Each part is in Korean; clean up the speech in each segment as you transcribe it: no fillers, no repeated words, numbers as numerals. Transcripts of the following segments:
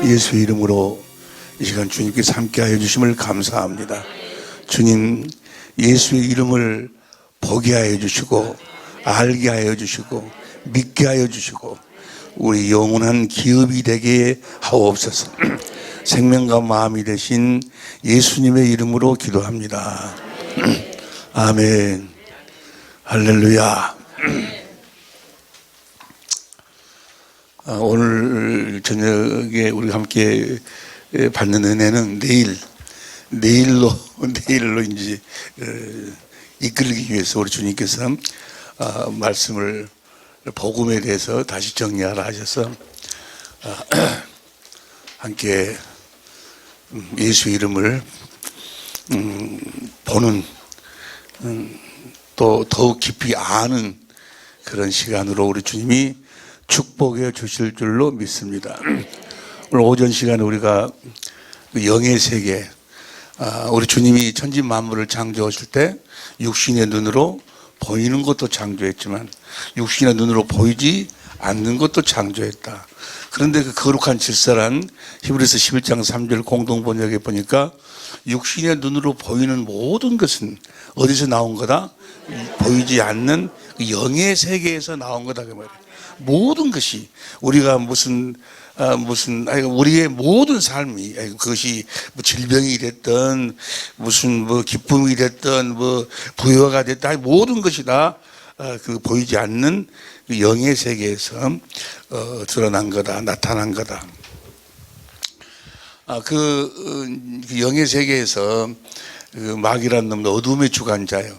예수의 이름으로 이 시간 주님께서 함께하여 주심을 감사합니다. 주님, 예수의 이름을 보게 하여 주시고 알게 하여 주시고 믿게 하여 주시고 우리 영원한 기업이 되게 하옵소서. 생명과 마음이 되신 예수님의 이름으로 기도합니다. 아멘. 할렐루야. 오늘 저녁에 우리가 함께 받는 은혜는 내일로 이제 이끌기 위해서 우리 주님께서 말씀을 복음에 대해서 다시 정리하라 하셔서 함께 예수 이름을 보는 또 더욱 깊이 아는 그런 시간으로 우리 주님이 축복해 주실 줄로 믿습니다. 오늘 오전 시간에 우리가 영의 세계, 우리 주님이 천지 만물을 창조하실 때 육신의 눈으로 보이는 것도 창조했지만 육신의 눈으로 보이지 않는 것도 창조했다. 그런데 그 거룩한 질서란 히브리서 11장 3절 공동번역에 보니까 육신의 눈으로 보이는 모든 것은 어디서 나온 거다? 보이지 않는 영의 세계에서 나온 거다 그 말이에요. 모든 것이 우리가 우리의 모든 삶이 그것이 뭐 질병이 됐든 무슨 뭐 기쁨이 됐든 뭐 부여가 됐든 모든 것이 다 그 보이지 않는 그 영의 세계에서 드러난 거다, 나타난 거다. 그 영의 세계에서 그 마귀라는 놈은 어둠의 주관자예요.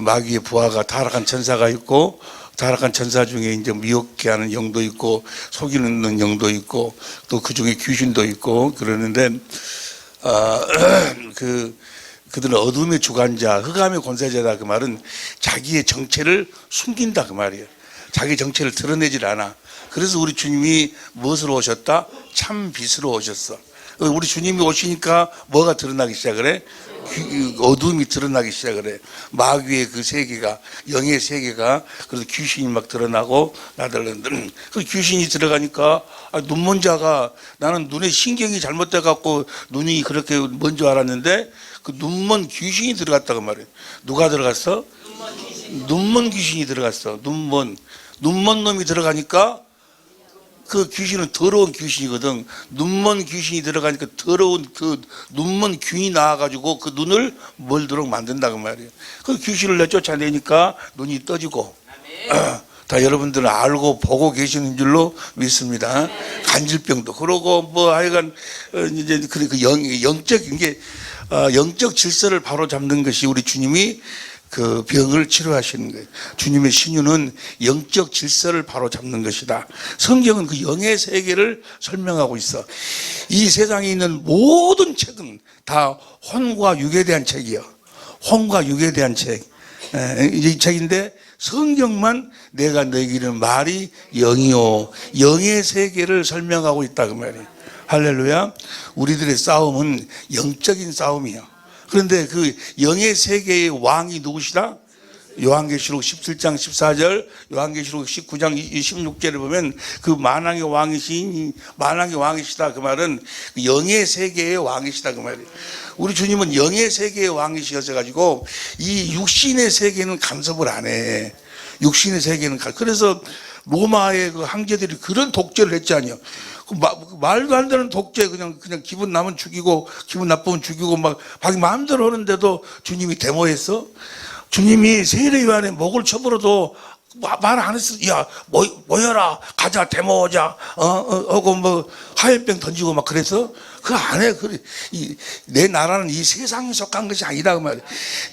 마귀의 부하가 타락한 천사가 있고 타락한 천사 중에 이제 미혹게 하는 영도 있고 속이는 영도 있고 또 그 중에 귀신도 있고 그러는데 그들은 어둠의 주관자, 흑암의 권세자다 그 말은 자기의 정체를 숨긴다 그 말이에요. 자기 정체를 드러내질 않아. 그래서 우리 주님이 무엇으로 오셨다? 참 빛으로 오셨어. 우리 주님이 오시니까 뭐가 드러나기 시작을 해? 어둠이 드러나기 시작을 해. 마귀의 그 세계가, 영의 세계가, 그래서 귀신이 막 드러나고 나들는데 그 귀신이 들어가니까 눈먼 자가 나는 눈에 신경이 잘못돼갖고 눈이 그렇게 먼 줄 알았는데 그 눈먼 귀신이 들어갔다고 말이에요. 누가 들어갔어? 눈먼 귀신이 들어갔어. 눈먼 놈이 들어가니까 그 귀신은 더러운 귀신이거든. 눈먼 귀신이 들어가니까 더러운 그 눈먼 귀인이 나와가지고 그 눈을 멀도록 만든다고 말이에요. 그 귀신을 내쫓아내니까 눈이 떠지고. 다 여러분들은 알고 보고 계시는 줄로 믿습니다. 간질병도 그러고 뭐 하여간 이제 그 영적인 게 영적 질서를 바로 잡는 것이 우리 주님이 그 병을 치료하시는 거예요. 주님의 신유는 영적 질서를 바로 잡는 것이다. 성경은 그 영의 세계를 설명하고 있어. 이 세상에 있는 모든 책은 다 혼과 육에 대한 책이요. 혼과 육에 대한 책. 이 책인데 성경만 내가 너에게 이르는 말이 영이요. 영의 세계를 설명하고 있다 그 말이에요. 할렐루야. 우리들의 싸움은 영적인 싸움이야. 그런데 그 영의 세계의 왕이 누구시다? 요한계시록 17장 14절, 요한계시록 19장 16절을 보면 그 만왕의 왕이시다 그 말은 영의 세계의 왕이시다 그 말이에요. 우리 주님은 영의 세계의 왕이셔서 가지고 이 육신의 세계는 간섭을 안 해. 육신의 세계는 그래서 로마의 그 황제들이 그런 독재를 했지 아니요. 말도 안 되는 독재 그냥 기분 나면 죽이고 기분 나쁘면 죽이고 막 자기 마음대로 하는데도 주님이 데모했어. 주님이 세례 요한의 목을 쳐버려도 말 안 했어. 야 모여라 가자 데모하자 하고 뭐 하혈병 던지고 막 그래서 그거 안 해. 내 나라는 이 세상에 속한 것이 아니다 그 말이야.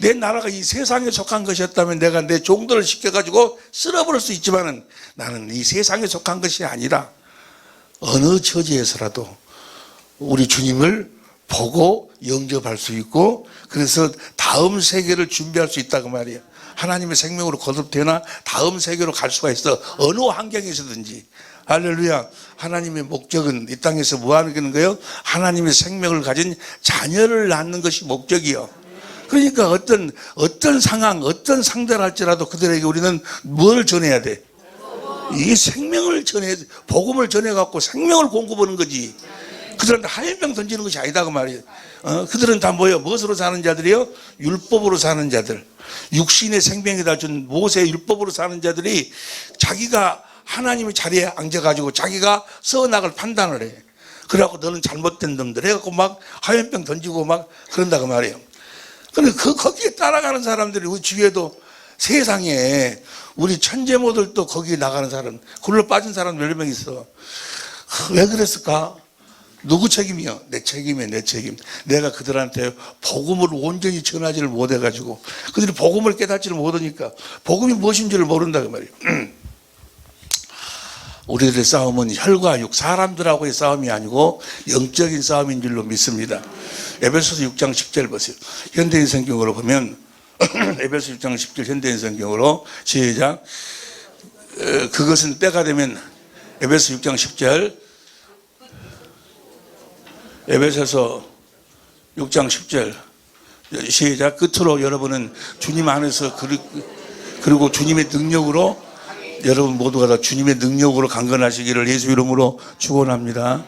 내 나라가 이 세상에 속한 것이었다면 내가 내 종들을 시켜가지고 쓸어버릴 수 있지만은 나는 이 세상에 속한 것이 아니라 어느 처지에서라도 우리 주님을 보고 영접할 수 있고 그래서 다음 세계를 준비할 수 있다고 말이에요. 하나님의 생명으로 거듭되나 다음 세계로 갈 수가 있어. 어느 환경에서든지. 할렐루야. 하나님의 목적은 이 땅에서 뭐 하는 거예요? 하나님의 생명을 가진 자녀를 낳는 것이 목적이요. 그러니까 어떤 상황, 어떤 상대를 할지라도 그들에게 우리는 뭘 전해야 돼? 이 생명을 복음을 전해갖고 생명을 공급하는 거지. 그들은 다 하얀병 던지는 것이 아니다 그 말이에요. 그들은 다 뭐예요? 무엇으로 사는 자들이요? 율법으로 사는 자들. 육신의 생명에다 준 모세의 율법으로 사는 자들이 자기가 하나님의 자리에 앉아가지고 자기가 써나갈 판단을 해. 그래갖고 너는 잘못된 놈들 해갖고 막 하얀병 던지고 막 그런다 그 말이에요. 근데 거기에 따라가는 사람들이 우리 주위에도 세상에 우리 천재모들도 거기에 나가는 사람, 굴러 빠진 사람 몇 명 있어. 왜 그랬을까? 누구 책임이요? 내 책임이에요, 내 책임. 내가 그들한테 복음을 온전히 전하지를 못해가지고 그들이 복음을 깨닫지를 못하니까 복음이 무엇인지를 모른다 그 말이에요. 우리들의 싸움은 혈과 육, 사람들하고의 싸움이 아니고 영적인 싸움인 줄로 믿습니다. 에베소서 6장 10절 보세요. 현대인 성경으로 보면 에베소 6장 10절 현대인 성경으로 시작. 그것은 때가 되면 에베소 6장 10절 에베소서 6장 10절 시작. 끝으로 여러분은 주님 안에서 그리고 주님의 능력으로 여러분 모두가 다 주님의 능력으로 강건하시기를 예수 이름으로 축원합니다.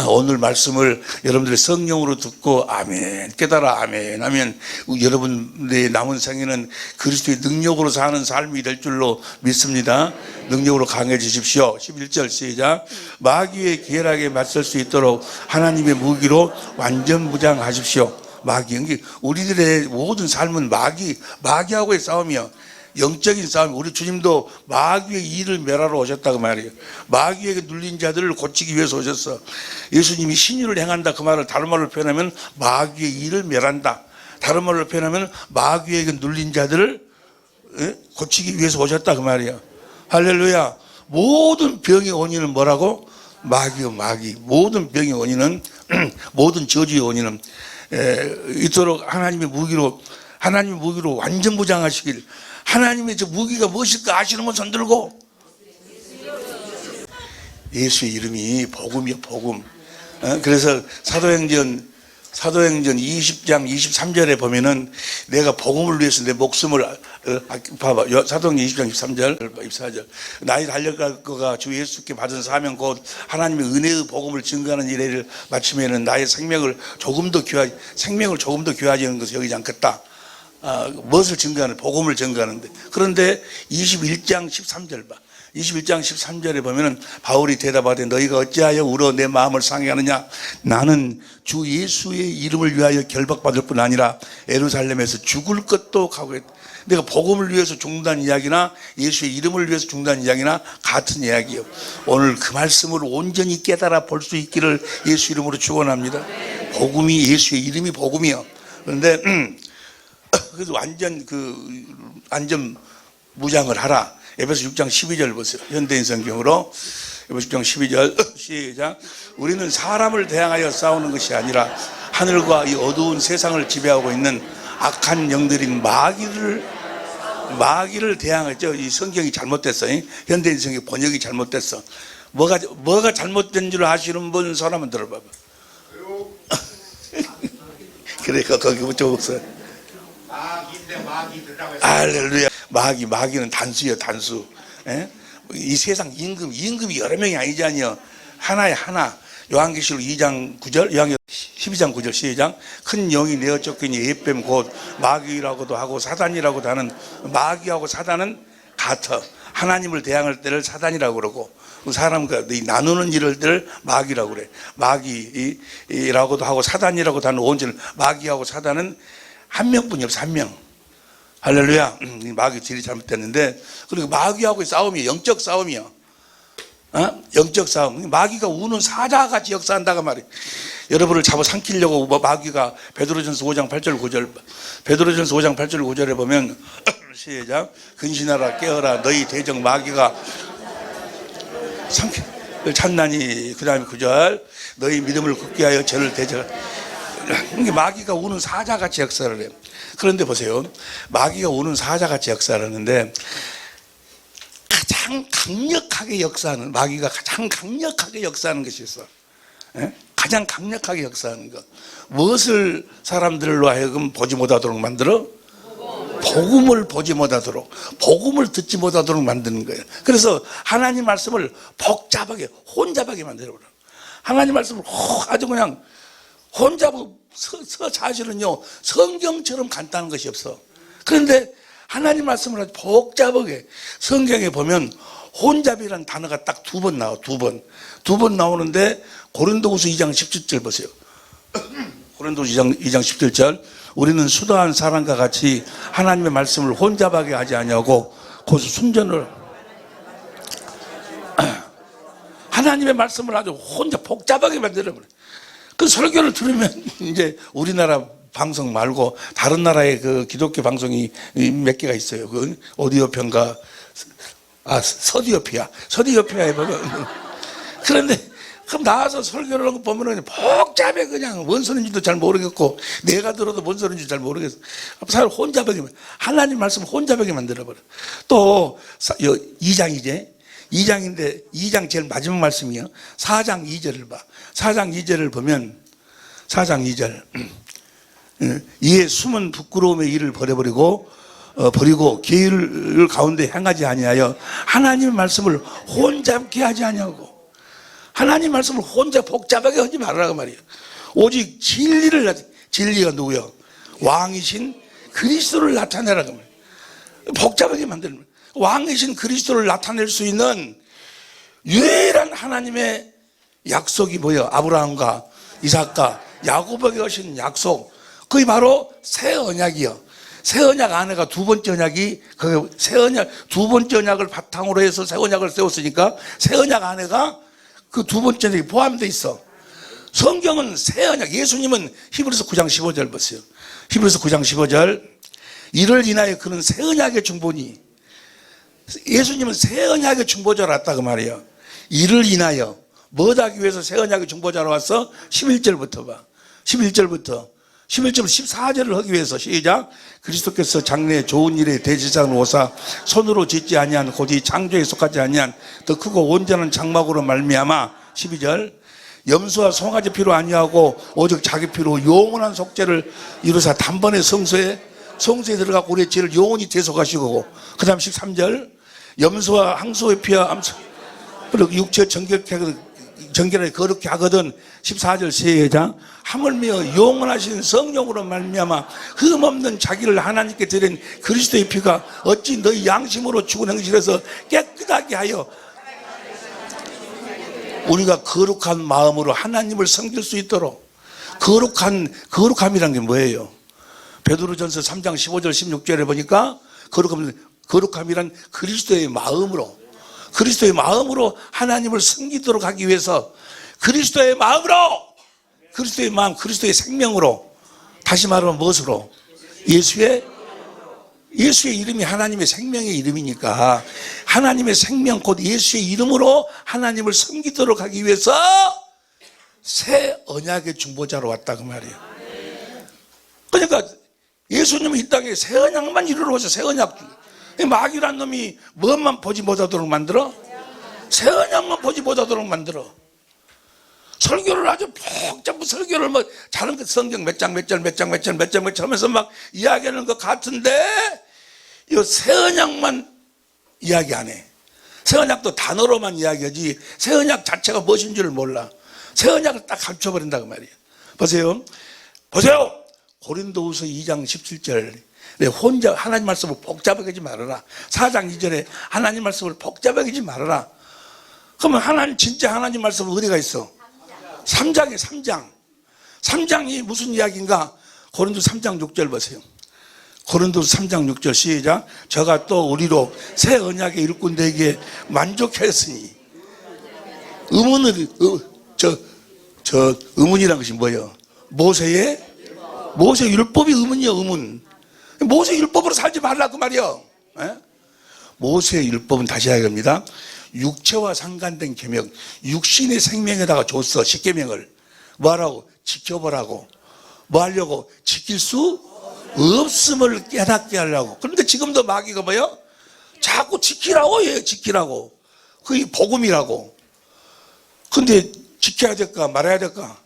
오늘 말씀을 여러분들의 성령으로 듣고 아멘 깨달아 아멘 하면 여러분의 남은 생에는 그리스도의 능력으로 사는 삶이 될 줄로 믿습니다. 능력으로 강해지십시오. 11절 시작. 마귀의 기회락에 맞설 수 있도록 하나님의 무기로 완전무장하십시오. 마귀, 우리들의 모든 삶은 마귀하고의 싸움이요, 영적인 싸움. 우리 주님도 마귀의 일을 멸하러 오셨다고 말이에요. 마귀에게 눌린 자들을 고치기 위해서 오셨어. 예수님이 신유를 행한다 그 말을 다른 말로 표현하면 마귀의 일을 멸한다. 다른 말로 표현하면 마귀에게 눌린 자들을 고치기 위해서 오셨다 그 말이에요. 할렐루야. 모든 병의 원인은 뭐라고? 마귀요, 마귀. 모든 병의 원인은 모든 저주의 원인은 이토록 하나님의 무기로 완전 무장하시길. 하나님의 저 무기가 무엇일까 아시는 분 손 들고. 예수의 이름이 복음이요, 복음. 그래서 사도행전 20장 23절에 보면은 내가 복음을 위해서 내 목숨을 봐봐. 사도행전 20장 24절 나의 달려갈 거가 주 예수께 받은 사명 곧 하나님의 은혜의 복음을 증거하는 일을 마치면은 나의 생명을 조금 더 귀하지 하는 것을 여기지 않겠다. 무엇을 증거하는? 복음을 증거하는데. 그런데 21장 13절 봐. 21장 13절에 보면은 바울이 대답하되 너희가 어찌하여 울어 내 마음을 상해하느냐? 나는 주 예수의 이름을 위하여 결박받을 뿐 아니라 예루살렘에서 죽을 것도 각오했다. 내가 복음을 위해서 죽는다는 이야기나 예수의 이름을 위해서 죽는다는 이야기나 같은 이야기예요. 오늘 그 말씀을 온전히 깨달아 볼 수 있기를 예수 이름으로 축원합니다. 복음이, 예수의 이름이 복음이요. 그런데 그래서 완전 무장을 하라. 에베소 6장 12절 보세요. 현대인 성경으로 에베소 6장 12절 시작. 우리는 사람을 대항하여 싸우는 것이 아니라 하늘과 이 어두운 세상을 지배하고 있는 악한 영들인 마귀를 대항했죠. 이 성경이 잘못됐어. 현대인 성경 번역이 잘못됐어. 뭐가 잘못된 줄 아시는 분 손 한번 들어봐봐. 그러니까 거기 붙여봤어요. 할렐루야. 마귀는 단수예요, 단수. 이 세상 임금이 여러 명이 아니잖아요. 하나에 하나. 요한계시록 2장 9절, 요한계시록 12장 9절 시작. 큰 영이 내어 쫓기니 예뱀 곧 마귀라고도 하고 사단이라고도 하는, 마귀하고 사단은 같아. 하나님을 대항할 때를 사단이라고 그러고 사람과 나누는 일을 때를 마귀라고 그래. 마귀라고도 하고 사단이라고도 하는 온전을, 마귀하고 사단은 한 명뿐이 없어, 한 명. 할렐루야. 마귀 질이 잘못됐는데, 그리고 마귀하고의 싸움이에요. 영적 싸움이요. 영적 싸움. 마귀가 우는 사자같이 역사한다고 말이에요. 여러분을 잡아삼키려고 마귀가 베드로전서 5장 8절 9절, 베드로전서 5장 8절 9절에 보면 시작. 근신하라 깨어라 너희 대적 마귀가 참나니. 그 다음에 9절 너희 믿음을 굳게 하여 저를 대적. 마귀가 우는 사자같이 역사를 해요. 그런데 보세요. 마귀가 우는 사자같이 역사를 하는데 가장 강력하게 역사하는, 마귀가 가장 강력하게 역사하는 것이 있어. 가장 강력하게 역사하는 것. 무엇을 사람들로 하여금 보지 못하도록 만들어? 복음을 보지 못하도록, 복음을 듣지 못하도록 만드는 거예요. 그래서 하나님 말씀을 복잡하게, 혼잡하게 만들어버려. 하나님 말씀을 아주 그냥 혼자 사실은요 성경처럼 간단한 것이 없어. 그런데 하나님 말씀을 아주 복잡하게 성경에 보면 혼잡이라는 단어가 딱 두 번 나와. 두 번 나오는데 고린도후서 2장 17절 보세요. 고린도후서 2장 17절 우리는 수다한 사람과 같이 하나님의 말씀을 혼잡하게 하지 아니하고 곧 순전을 하나님의 말씀을 아주 혼자 복잡하게 만들어버려. 그 설교를 들으면 이제 우리나라 방송 말고 다른 나라의 그 기독교 방송이 몇 개가 있어요. 그 오디오편가 서디오피아에 보면 그런데 그럼 나와서 설교를 하고 보면은 복잡해. 그냥 뭔 소리인지도 잘 모르겠고 내가 들어도 뭔 소리인지 잘 모르겠어. 사실 혼잡하게 하나님 말씀 혼잡하게 만들어버려. 또 2장이제 2장인데 2장 제일 마지막 말씀이요. 4장 2절을 봐. 4장 2절을 보면 4장 2절 이에 숨은 부끄러움의 일을 버리고 계율 가운데 행하지 아니하여 하나님의 말씀을 혼잡게 하지 아니하고 하나님 말씀을 혼자 복잡하게 하지 말라고 말이에요. 오직 진리가 누구요? 왕이신 그리스도를 나타내라고 말이에요. 복잡하게 만들면 왕이신 그리스도를 나타낼 수 있는 유일한 하나님의 약속이 뭐예요? 아브라함과 이삭과 야곱에게 하신 약속. 그게 바로 새 언약이요. 새 언약 안에가 두 번째 언약이 새 언약 두 번째 언약을 바탕으로 해서 새 언약을 세웠으니까 새 언약 안에가 그 두 번째 언약이 포함되어 있어. 성경은 새 언약. 예수님은 히브리서 9장 15절 보세요. 히브리서 9장 15절 이를 인하여 그는 새 언약의 중보니 예수님은 새 언약의 중보자로 왔다 그 말이에요. 이를 인하여 뭐 하기 위해서 새 언약의 중보자로 왔어? 11절부터 봐. 11절부터 14절을 하기 위해서 시작. 그리스도께서 장래에 좋은 일에 대제사장으로 오사 손으로 짓지 아니한 곧이 창조에 속하지 아니한 더 크고 온전한 장막으로 말미암아 12절 염소와 송아지 피로 아니하고 오직 자기 피로 영원한 속죄를 이루사 단번에 성소에 들어가고 우리의 죄를 영원히 대속하시고 그 다음 13절 염소와 항소의 피와 암소 그리고 육체 정결하게 거룩히 하거든 14절 시작 하물며 영원하신 성령으로 말미암아 흠없는 자기를 하나님께 드린 그리스도의 피가 어찌 너희 양심으로 죽은 행실에서 깨끗하게 하여 우리가 거룩한 마음으로 하나님을 섬길 수 있도록 거룩함이란 게 뭐예요? 베드로전서 3장 15절 16절에 보니까 거룩함이란 그리스도의 마음으로 하나님을 섬기도록 하기 위해서 그리스도의 마음, 그리스도의 생명으로 다시 말하면 무엇으로? 예수의 이름이 하나님의 생명의 이름이니까 하나님의 생명 곧 예수의 이름으로 하나님을 섬기도록 하기 위해서 새 언약의 중보자로 왔다 그 말이에요. 그러니까 예수님은 이 땅에 새 언약만 이루러 오셔. 새 언약. 마귀란 놈이 뭐만 보지 못하도록 만들어? 새 언약만 보지 못하도록 만들어. 설교를 아주 복잡한 설교를 다른 성경 몇 장 몇 절 하면서 막 이야기하는 것 같은데 이 새 언약만 이야기 안 해. 새 언약도 단어로만 이야기하지 새 언약 자체가 무엇인 줄 몰라. 새 언약을 딱 감춰버린다고 말이에요. 보세요. 고린도후서 2장 17절 혼자 하나님 말씀을 복잡하게 하지 말아라. 4장 2절에 하나님 말씀을 복잡하게 하지 말아라. 그러면 진짜 하나님 말씀은 어디가 있어? 3장에 3장이 무슨 이야기인가? 고린도서 3장 6절 보세요. 고린도서 3장 6절 시작. 저가 또 우리로 새 언약의 일꾼들에게 만족했으니 의문이라는 것이 뭐예요? 모세 율법이 의문이요. 의문. 모세 율법으로 살지 말라 그 말이요. 모세 율법은 다시 이야기합니다. 육체와 상관된 계명, 육신의 생명에다가 줬어. 10계명을 뭐하라고? 지켜보라고. 뭐 하려고? 지킬 수 없음을 깨닫게 하려고. 그런데 지금도 마귀가 뭐예요? 자꾸 지키라고 해요. 지키라고. 그게 복음이라고. 근데 지켜야 될까 말아야 될까?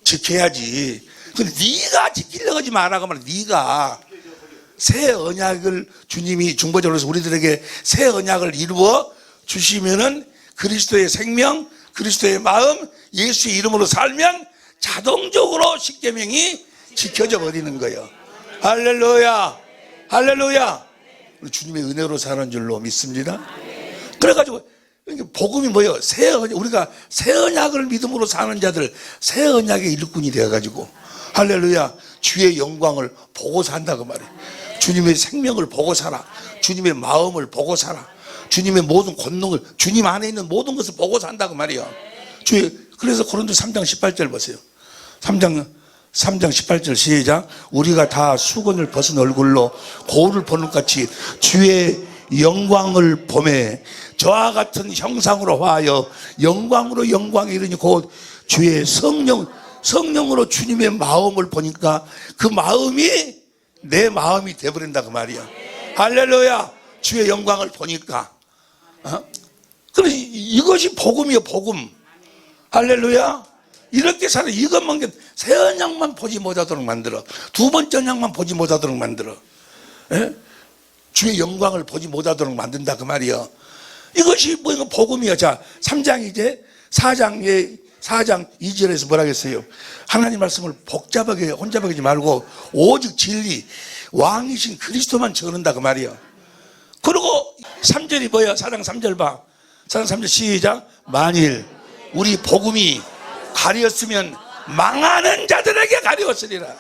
지켜야지. 근데 네가 지키려고 하지 말라고 말이야. 네가 새 언약을 주님이 중보자로서 우리들에게 새 언약을 이루어 주시면은 그리스도의 생명, 그리스도의 마음, 예수의 이름으로 살면 자동적으로 십계명이 지켜져 버리는 거예요. 할렐루야, 할렐루야. 주님의 은혜로 사는 줄로 믿습니다. 그래가지고 복음이 뭐예요? 우리가 새 언약을 믿음으로 사는 자들, 새 언약의 일꾼이 되어가지고 할렐루야, 주의 영광을 보고 산다고 말이에요. 주님의 생명을 보고 살아. 주님의 마음을 보고 살아. 주님의 모든 권능을, 주님 안에 있는 모든 것을 보고 산다고 말이에요. 그래서 고린도 3장 18절 보세요. 3장 18절 시작. 우리가 다 수건을 벗은 얼굴로 거울을 보는 것 같이 주의 영광을 보매 저와 같은 형상으로 화하여 영광으로 영광에 이르니 곧 주의 성령으로 주님의 마음을 보니까 그 마음이 내 마음이 되어버린다 그 말이야. 할렐루야. 주의 영광을 보니까 그래서 이것이 복음이요, 복음. 할렐루야. 이렇게 사는 이것만 새 언약만 보지 못하도록 만들어. 두 번째 언약만 보지 못하도록 만들어. 예? 주의 영광을 보지 못하도록 만든다 그 말이야. 이것이 뭐 이거 복음이야. 자, 3장 이제 4장 2절에서 뭐라 했어요? 하나님 말씀을 복잡하게 혼잡하게 하지 말고 오직 진리 왕이신 그리스도만 전한다 그 말이야. 그리고 3절이 뭐야? 4장 3절 봐. 4장 3절 시작. 만일 우리 복음이 가리었으면 망하는 자들에게 가리웠으리라.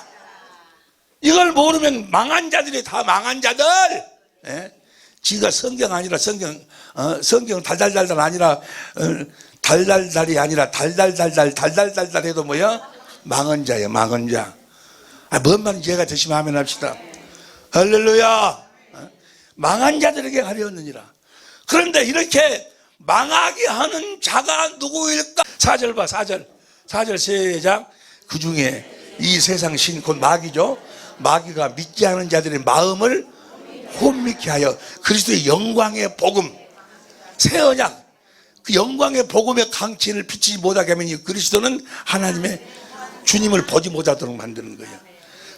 이걸 모르면 망한 자들이 다 망한 자들. 예? 지가 성경 아니라 성경 달달달달 아니라 달달달이 아니라 달달달달 해도 뭐야? 망한 자예요, 망한 자. 뭔 말인지 이해가 되시면 하면 합시다. 할렐루야. 망한 자들에게 가려웠느니라. 그런데 이렇게 망하게 하는 자가 누구일까? 4절 봐, 4절 시작. 그 중에 이 세상 신 곧 마귀죠. 마귀가 믿지 않은 자들의 마음을 혼미케 하여 그리스도의 영광의 복음, 새 언약, 그 영광의 복음의 강진을 비치지 못하게 하면 이 그리스도는 하나님의 주님을 보지 못하도록 만드는 거예요.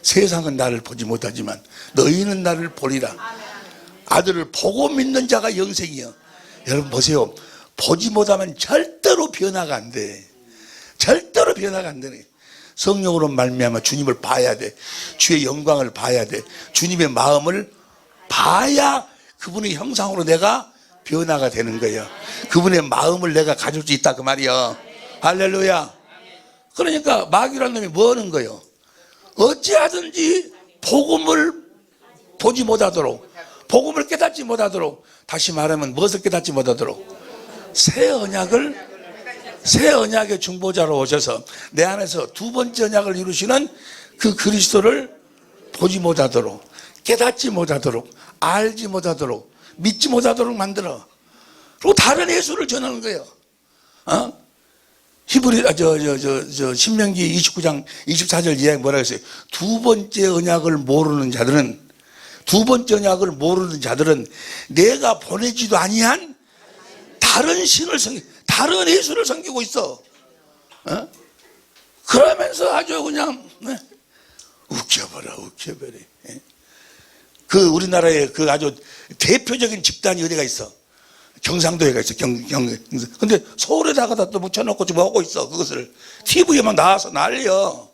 세상은 나를 보지 못하지만 너희는 나를 보리라. 아들을 보고 믿는 자가 영생이요. 여러분 보세요. 보지 못하면 절대로 변화가 안 돼. 절대로 변화가 안 되네. 성령으로 말미암아 주님을 봐야 돼. 주의 영광을 봐야 돼. 주님의 마음을 봐야 그분의 형상으로 내가 변화가 되는 거예요. 그분의 마음을 내가 가질 수 있다 그 말이야. 할렐루야. 그러니까 마귀라는 놈이 뭐 하는 거예요? 어찌하든지 복음을 보지 못하도록, 복음을 깨닫지 못하도록, 다시 말하면 무엇을 깨닫지 못하도록, 새 언약의 중보자로 오셔서 내 안에서 두 번째 언약을 이루시는 그 그리스도를 보지 못하도록, 깨닫지 못하도록, 알지 못하도록, 믿지 못하도록 만들어. 그리고 다른 예수를 전하는 거예요. 신명기 29장 24절 이하에 뭐라 했어요? 두 번째 언약을 모르는 자들은 내가 보내지도 아니한 다른 신을 다른 예수를 섬기고 있어. 그러면서 아주 그냥 웃겨버려. 그 우리나라에 그 아주 대표적인 집단이 어디가 있어? 경상도에가 있어. 근데 서울에다가 또 묻혀놓고 지금 하고 있어. 그것을 TV에만 나와서 난리여.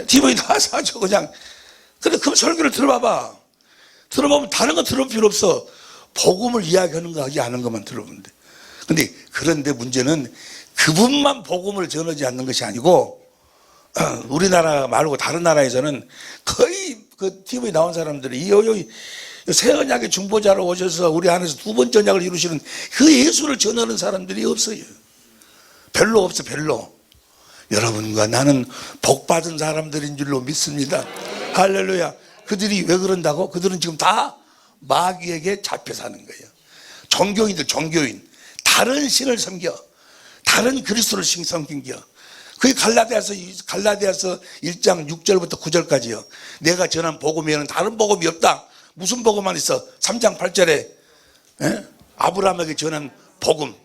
TV에 나와서 아주 그냥. 근데 그 설교를 들어봐봐. 들어보면 다른 거 들어볼 필요 없어. 복음을 이야기하는 거 하지 않은 것만 들어보면 돼. 그런데 문제는 그분만 복음을 전하지 않는 것이 아니고 우리나라 말고 다른 나라에서는 거의 그 TV에 나온 사람들이 새 언약의 중보자로 오셔서 우리 안에서 두 번째 언약을 이루시는 그 예수를 전하는 사람들이 없어요. 별로 없어, 별로. 여러분과 나는 복받은 사람들인 줄로 믿습니다. 할렐루야. 그들이 왜 그런다고? 그들은 지금 다 마귀에게 잡혀 사는 거예요. 종교인. 다른 신을 섬겨. 다른 그리스도를 섬겨. 그게 갈라디아서 1장 6절부터 9절까지요. 내가 전한 복음에는 다른 복음이 없다. 무슨 복음만 있어? 3장 8절에 아브라함에게 전한 복음.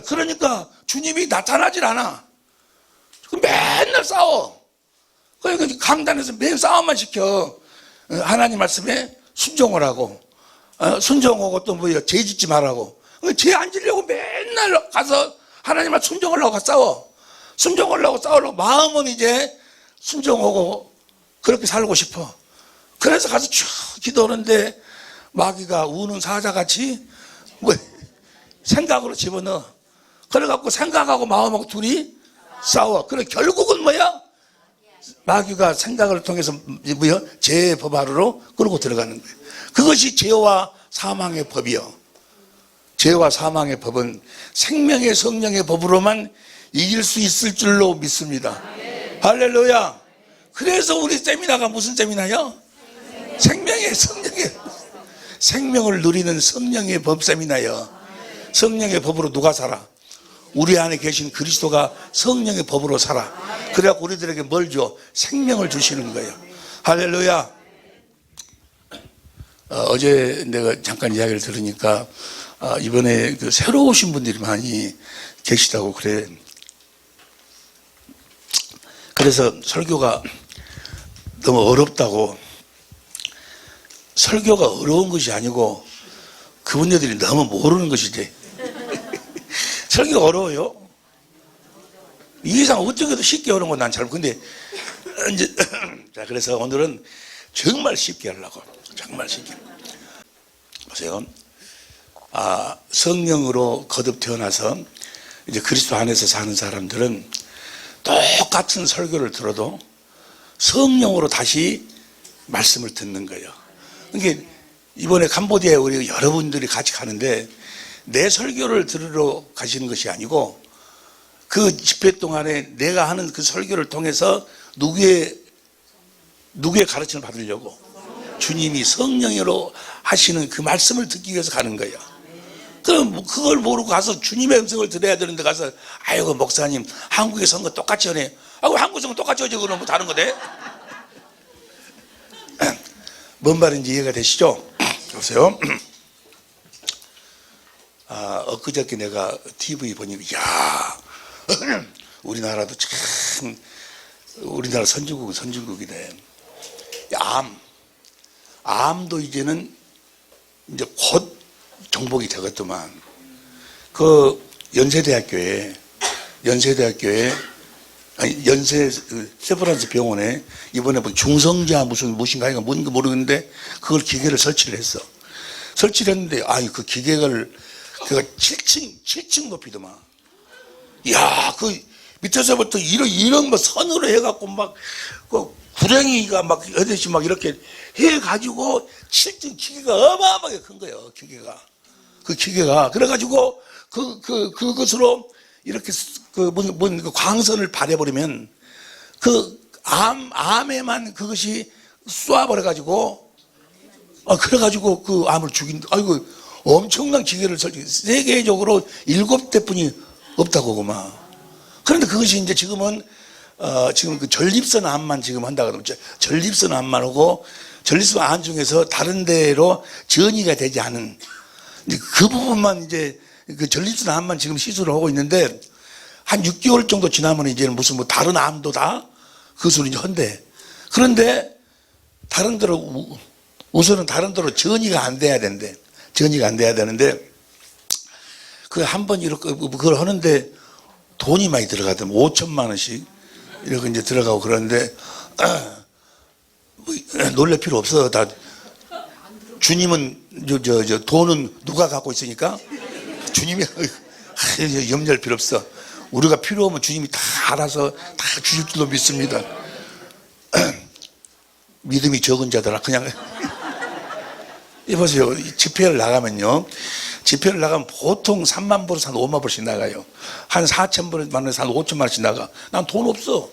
그러니까 주님이 나타나질 않아. 맨날 싸워. 그러니까 강단에서 매일 싸움만 시켜. 하나님 말씀에 순종을 하고, 순종하고 또 뭐예요? 죄 짓지 말라고. 죄 안 지려고 맨날 가서 하나님을 순종하려고 싸워. 순종하려고 싸우려고 마음은 이제 순종하고 그렇게 살고 싶어. 그래서 가서 쭉 기도하는데 마귀가 우는 사자같이 뭐 생각으로 집어넣어. 그래갖고 생각하고 마음하고 둘이 싸워. 그래 결국은 뭐야? 마귀가 생각을 통해서 뭐야? 죄의 법 아래로 끌고 들어가는 거예요. 그것이 죄와 사망의 법이요. 죄와 사망의 법은 생명의 성령의 법으로만 이길 수 있을 줄로 믿습니다. 할렐루야. 그래서 우리 세미나가 무슨 세미나요? 생명의 성령의 생명을 누리는 성령의 법 세미나요. 성령의 법으로 누가 살아? 우리 안에 계신 그리스도가 성령의 법으로 살아. 그래갖고 우리들에게 뭘 줘? 생명을 주시는 거예요. 할렐루야. 어제 내가 잠깐 이야기를 들으니까 이번에 그 새로 오신 분들이 많이 계시다고 그래. 그래서 설교가 너무 어렵다고. 설교가 어려운 것이 아니고 그분들이 너무 모르는 것이지. 설교가 어려워요. 이 이상 어떻게도 쉽게 어려운 건 난 잘 모르는데 이제 자 그래서 오늘은 정말 쉽게 하려고. 정말 쉽게. 보세요. 성령으로 거듭 태어나서 이제 그리스도 안에서 사는 사람들은 똑같은 설교를 들어도 성령으로 다시 말씀을 듣는 거예요. 그러니까 이번에 캄보디아에 우리 여러분들이 같이 가는데 내 설교를 들으러 가시는 것이 아니고 그 집회 동안에 내가 하는 그 설교를 통해서 누구의 가르침을 받으려고 주님이 성령으로 하시는 그 말씀을 듣기 위해서 가는 거예요. 그럼 그걸 모르고 가서 주님의 음성을 들어야 되는데 가서 아이고 목사님 한국의 선거 똑같이 하네. 한국 선거 똑같이 하지 그러면 뭐 다른 거네. 뭔 말인지 이해가 되시죠? 보세요. 엊그저께 내가 TV 보니까 야 우리나라도 참 우리나라 선진국은 선진국이네. 암도 이제는 이제 곧 정복이 되겠더만. 그 연세대학교에 세브란스 병원에 이번에 뭐 중성자 무엇인가 뭔가 모르겠는데 그걸 기계를 설치를 했어. 설치를 했는데 그 기계를 그가 7층 높이더만. 야, 그 밑에서부터 이런 뭐 선으로 해갖고 막 그 구렁이가 막 하듯이 막 이렇게 해가지고 7층 기계가 어마어마하게 큰 거예요. 그 기계가 그래가지고 그것으로 이렇게 그 광선을 발해버리면 그 암에만 그것이 쏘아버려가지고 그래가지고 그 암을 죽인. 아이고 엄청난 기계를 설치. 세계적으로 7대뿐이 없다고 그만. 그런데 그것이 이제 지금은 지금 그 전립선 암만 지금 한다 그러면 전립선 암만 하고 전립선 암 중에서 다른 데로 전이가 되지 않은 그 부분만 이제 그 전립선 암만 지금 시술을 하고 있는데 한 6개월 정도 지나면 이제는 무슨 뭐 다른 암도 다 그것으로 이제 한대. 그런데 다른 데로 우선은 다른 데로 전이가 안 돼야 된대. 전이가 안 돼야 되는데 그 한 번 이렇게 그걸 하는데 돈이 많이 들어가더만 5천만 원씩 이렇게 이제 들어가고 그러는데 뭐 놀랄 필요 없어. 다 주님은 저 돈은 누가 갖고 있으니까 주님이 염려할 필요 없어. 우리가 필요하면 주님이 다 알아서 다 주실 줄로 믿습니다. 믿음이 적은 자들아 그냥 이보세요. 집회를 나가면요. 집회를 나가면 보통 3만 불에서 한 5만 불씩 나가요. 한 4천 불만 원에서 한 5천만 원씩 나가. 난 돈 없어.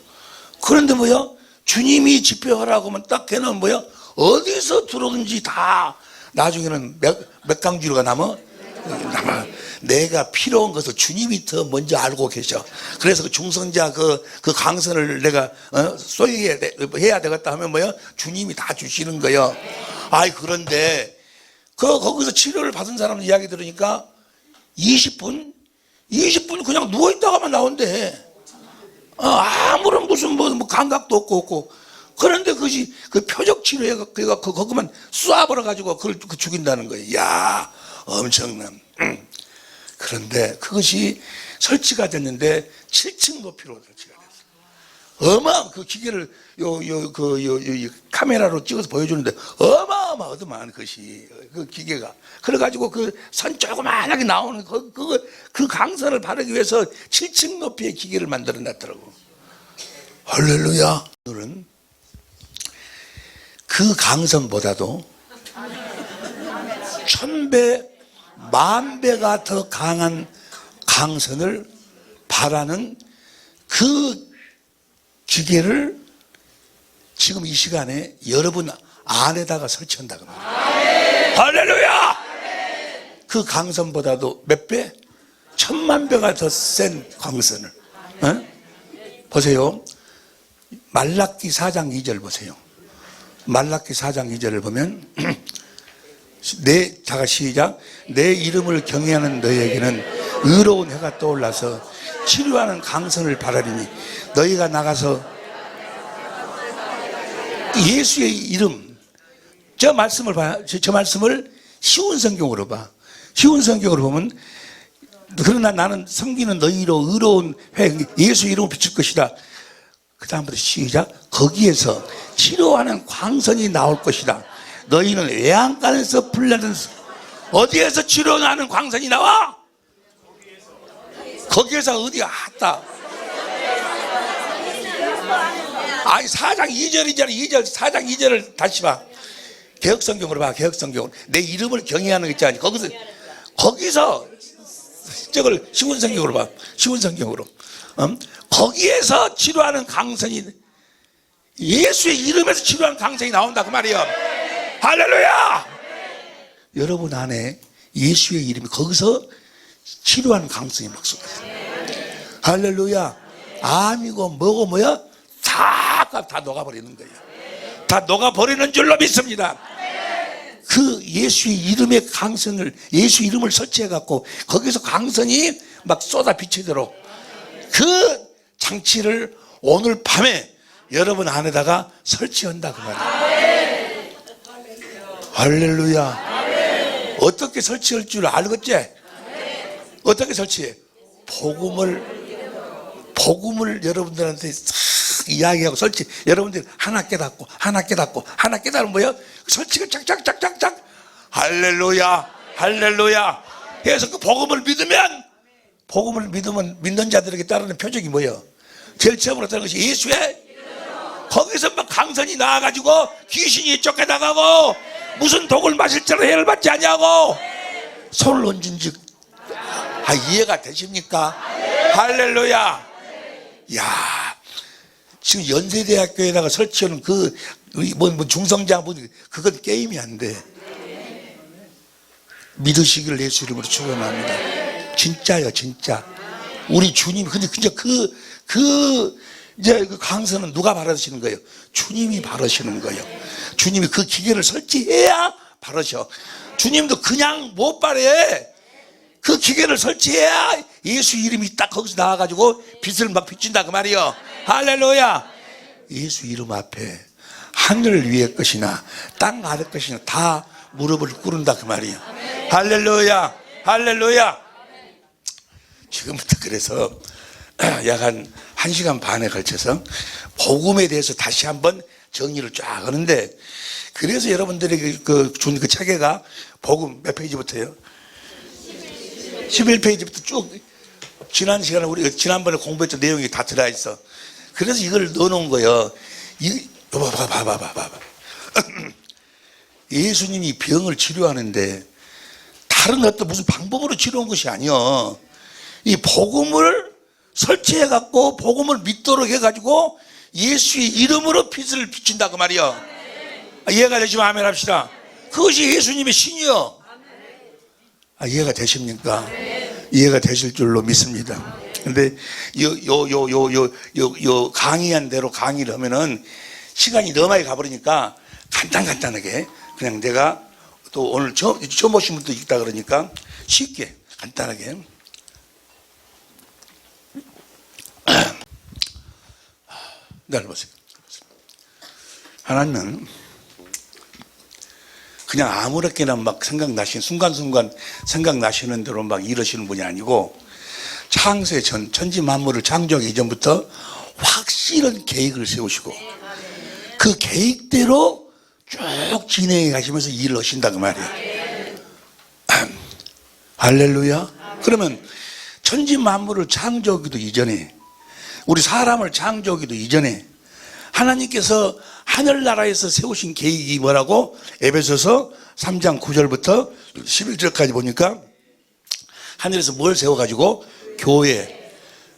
그런데 뭐야? 주님이 집회하라고 하면 딱 걔는 뭐야? 어디서 들어온지 다 나중에는 몇 강주로가 남아? 내가 필요한 것을 주님이 더 먼저 알고 계셔. 그래서 그 중성자 그 강선을 내가 해야 되겠다 하면 뭐야? 주님이 다 주시는 거예요. 그런데 거기서 치료를 받은 사람 이야기 들으니까 20분 그냥 누워있다가만 나온대. 아무런 무슨 뭐 감각도 없고. 그런데 그것이 그 표적 치료가 거기만 쏴버려가지고 그걸 죽인다는 거예요. 야, 엄청난. 그런데 그것이 설치가 됐는데 7층 높이로 설치가 됐어요. 그 기계를 카메라로 찍어서 보여주는데 어마어마하더만 것이 그 기계가. 그래가지고 그 선 조그만하게 나오는 그 강선을 바르기 위해서 7층 높이의 기계를 만들어 놨더라고. 할렐루야. 오늘은 그 강선보다도 1000배, 10,000배가 더 강한 강선을 바라는 그 기계를 지금 이 시간에 여러분 안에다가 설치한다고 말이에요. 할렐루야! 그 강선보다도 몇 배? 10,000,000배가 더 센 강선을. 보세요. 말라기 4장 2절 보세요. 말라기 4장 2절을 보면 다가 시작. 내 이름을 경외하는 너희에게는 의로운 해가 떠올라서 치료하는 강선을 바라리니 너희가 나가서 예수의 이름, 저 말씀을 봐. 저 말씀을 쉬운 성경으로 봐. 쉬운 성경으로 보면 그러나 나는 섬기는 너희로 의로운 회 예수 이름을 비출 것이다. 그 다음부터 시작. 거기에서 치료하는 광선이 나올 것이다. 너희는 외양간에서 불나는 어디에서 치료하는 광선이 나와? 거기에서 어디가 왔다. 아니 4장 2절이잖아. 2절 4장 2절을 다시 봐. 개혁성경으로 봐. 개혁성경으로. 내 이름을 경외하는 거 있잖아. 거기서 저걸 쉬운 성경으로 봐. 쉬운 성경으로. 거기에서 치료하는 강선이 예수의 이름에서 치료하는 강선이 나온다 그 말이에요. 할렐루야! 여러분 안에 예수의 이름이 거기서 치료하는 강성이 막 쏟아져요. 할렐루야! 암이고 뭐고 뭐야? 다 녹아버리는 거예요. 다 녹아버리는 줄로 믿습니다. 그 예수의 이름의 강선을, 예수 이름을 설치해갖고 거기서 강선이 막 쏟아 비치도록 그 장치를 오늘 밤에 여러분 안에다가 설치한다 그 말이에요. 할렐루야. 어떻게 설치할 줄 알겠지? 어떻게 설치해? 복음을 여러분들한테 이야기하고 설치. 여러분들 하나 깨닫고 깨달으면 뭐야? 설치가 짝짝짝짝짝. 할렐루야. 할렐루야. 그래서 그 복음을 믿으면 믿는 자들에게 따르는 표적이 뭐예요? 제일 처음으로 따르는 것이 예수의 거기서 막 강선이 나와가지고 귀신이 쫓겨나가고 무슨 독을 마실 자로 해를 받지 아니하고 손을 얹은 즉 이해가 되십니까? 할렐루야. 야, 지금 연세대학교에다가 설치하는 중성자 그건 게임이 안 돼. 믿으시기를 예수 이름으로 축원합니다. 진짜요, 진짜. 우리 주님, 근데 이제 이제 그 강선은 누가 바르시는 거예요? 주님이 바르시는 거예요. 주님이 그 기계를 설치해야 바르셔. 주님도 그냥 못 바래. 그 기계를 설치해야 예수 이름이 딱 거기서 나와가지고 빛을 막 비춘다 그 말이요. 할렐루야. 예수 이름 앞에 하늘 위의 것이나 땅 아래 것이나 다 무릎을 꿇는다 그 말이요. 할렐루야. 할렐루야. 지금부터 그래서 약 한 1시간 반에 걸쳐서 복음에 대해서 다시 한번 정리를 쫙 하는데, 그래서 여러분들에게 준 그 체계가 복음 몇 페이지부터요? 11페이지부터 쭉 지난 시간에 우리 지난번에 공부했던 내용이 다 들어있어. 그래서 이걸 넣어놓은 거예요. 봐봐. 예수님이 병을 치료하는데 다른 어떤 무슨 방법으로 치료한 것이 아니요. 이 복음을 설치해갖고 복음을 믿도록 해가지고 예수의 이름으로 빛을 비춘다 그 말이요. 이해가 되시면 아멘 합시다. 그것이 예수님의 신이요. 이해가 되십니까? 이해가 되실 줄로 믿습니다. 근데 요 강의한 대로 강의를 하면은 시간이 너무 많이 가버리니까 간단하게 그냥 내가 또 오늘 처음 오신 분도 있다 그러니까 쉽게 간단하게 나를 보세요. 하나님은 그냥 아무렇게나 막 생각나시는 순간순간 생각나시는 대로 막 이러시는 분이 아니고 창세 전 천지 만물을 창조하기 이전부터 확실한 계획을 세우시고 그 계획대로 쭉 진행해 가시면서 일을 하신다 그 말이에요. 할렐루야. 그러면 천지 만물을 창조하기도 이전에, 우리 사람을 창조하기도 이전에 하나님께서 하늘나라에서 세우신 계획이 뭐라고? 에베소서 3장 9절부터 11절까지 보니까 하늘에서 뭘 세워가지고?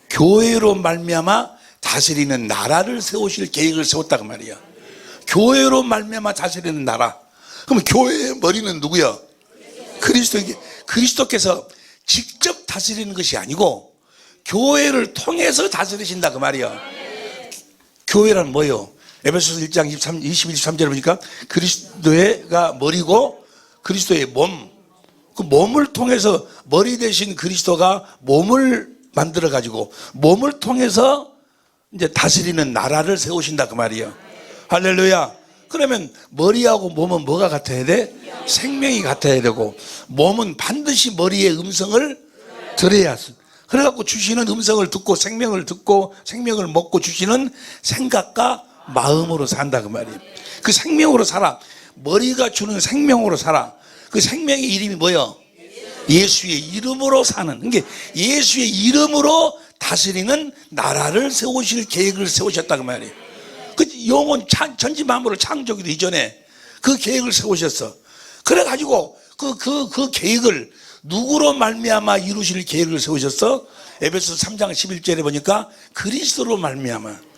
교회로 말미암아 다스리는 나라를 세우실 계획을 세웠다고 말이야. 교회로 말미암아 다스리는 나라. 그럼 교회의 머리는 누구야? 그리스도께서 직접 다스리는 것이 아니고 교회를 통해서 다스리신다 그 말이야. 교회란 뭐예요? 에베소서 1장 22-23절에 보니까 그리스도가 머리고 그리스도의 몸, 그 몸을 통해서 머리 대신 그리스도가 몸을 만들어 가지고 몸을 통해서 이제 다스리는 나라를 세우신다 그 말이에요. 할렐루야. 그러면 머리하고 몸은 뭐가 같아야 돼? 생명이 같아야 되고 몸은 반드시 머리의 음성을 들어야 돼. 그래갖고 주시는 음성을 듣고 생명을 먹고 주시는 생각과 마음으로 산다 그 말이에요. 그 생명으로 살아. 머리가 주는 생명으로 살아. 그 생명의 이름이 뭐예요? 예수의 이름으로 사는. 그러니까 예수의 이름으로 다스리는 나라를 세우실 계획을 세우셨다 그 말이에요. 그 영원 천지 만물을 창조하기도 이전에 그 계획을 세우셨어. 그래가지고 그 계획을 누구로 말미암아 이루실 계획을 세우셨어? 에베소 3장 11절에 보니까 그리스도로 말미암아.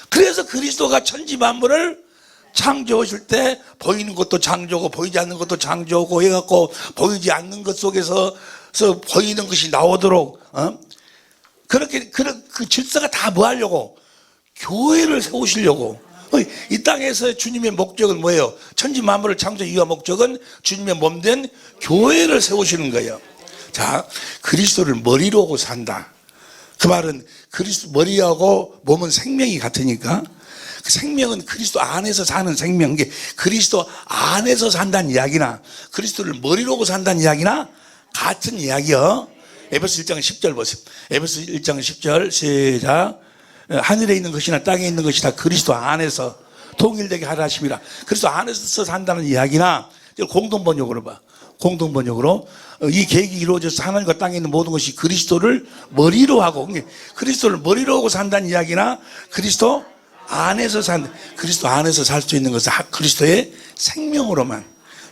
그래서 그리스도가 천지 만물을 창조하실 때 보이는 것도 창조고 보이지 않는 것도 창조하고 해갖고 보이지 않는 것 속에서 보이는 것이 나오도록 그렇게 그 질서가 다 뭐 하려고? 교회를 세우시려고. 이 땅에서 주님의 목적은 뭐예요? 천지 만물을 창조 이유와 목적은 주님의 몸된 교회를 세우시는 거예요. 자, 그리스도를 머리로 하고 산다. 그 말은 그리스도 머리하고 몸은 생명이 같으니까 그 생명은 그리스도 안에서 사는 생명, 게 그리스도 안에서 산다는 이야기나 그리스도를 머리로 하고 산다는 이야기나 같은 이야기요. 에베소 1장 10절 보세요. 에베소 1장 10절 시작. 하늘에 있는 것이나 땅에 있는 것이 다 그리스도 안에서 통일되게 하라 하심이라. 그리스도 안에서 산다는 이야기나 공동번역으로 봐. 공동번역으로 이 계획이 이루어져서 하나님과 땅에 있는 모든 것이 그리스도를 머리로 하고, 그리스도를 머리로 하고 산다는 이야기나 그리스도 안에서 그리스도 안에서 살 수 있는 것은 그리스도의 생명으로만.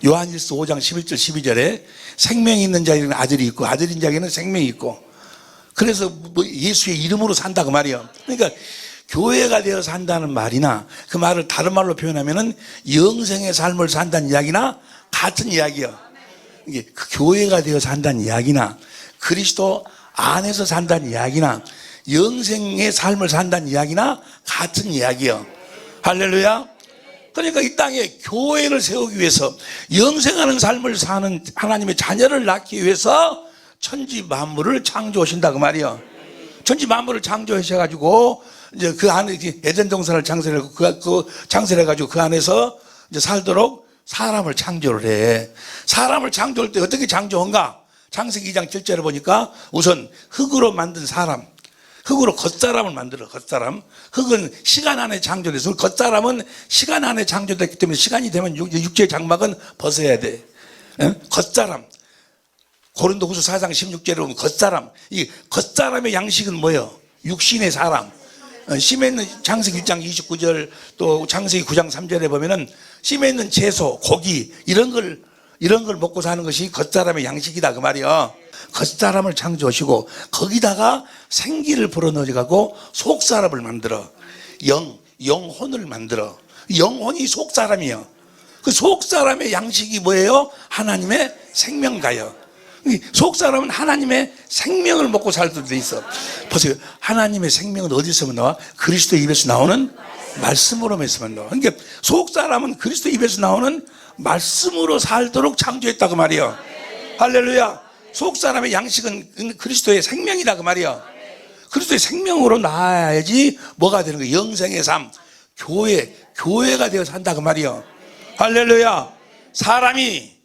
요한일서 5장 11절 12절에 생명이 있는 자에게는 아들이 있고 아들인 자에게는 생명이 있고, 그래서 예수의 이름으로 산다 그 말이에요. 그러니까 교회가 되어 산다는 말이나 그 말을 다른 말로 표현하면은 영생의 삶을 산다는 이야기나 같은 이야기예요. 이게 그 교회가 되어 산다는 이야기나 그리스도 안에서 산다는 이야기나 영생의 삶을 산다는 이야기나 같은 이야기예요. 할렐루야. 그러니까 이 땅에 교회를 세우기 위해서 영생하는 삶을 사는 하나님의 자녀를 낳기 위해서 천지 만물을 창조하신다 그 말이에요. 천지 만물을 창조하셔가지고 이제 그 안에 에덴 동산을 창설해가지고 그 안에서 이제 살도록 사람을 창조를 해. 사람을 창조할 때 어떻게 창조한가? 창세기 2장 7절에 보니까 우선 흙으로 만든 사람, 흙으로 겉사람을 만들어. 겉사람. 흙은 시간 안에 창조돼서 겉사람은 시간 안에 창조됐기 때문에 시간이 되면 육체의 장막은 벗어야 돼. 겉사람. 고린도후서 4장 16절에 보면 겉사람. 이 겉사람의 양식은 뭐예요? 육신의 사람. 심에 있는 창세기 1장 29절 또 창세기 9장 3절에 보면은 심에 있는 채소, 고기 이런 걸 먹고 사는 것이 겉사람의 양식이다 그 말이야. 겉사람을 창조하시고 거기다가 생기를 불어넣어가지고 속사람을 만들어. 영혼을 만들어. 영혼이 속사람이에요. 그 속사람의 양식이 뭐예요? 하나님의 생명가요. 속사람은 하나님의 생명을 먹고 살도록 돼 있어. 보세요. 하나님의 생명은 어디서 나와? 그리스도 입에서 나오는 말씀으로만 나와. 그러니까 속사람은 그리스도 입에서 나오는 말씀으로 살도록 창조했다 그 말이에요. 할렐루야. 속사람의 양식은 그리스도의 생명이다 그 말이에요. 그리스도의 생명으로 나아야지 뭐가 되는 거예요? 영생의 삶, 교회가 되어 산다 그 말이에요. 할렐루야. 사람이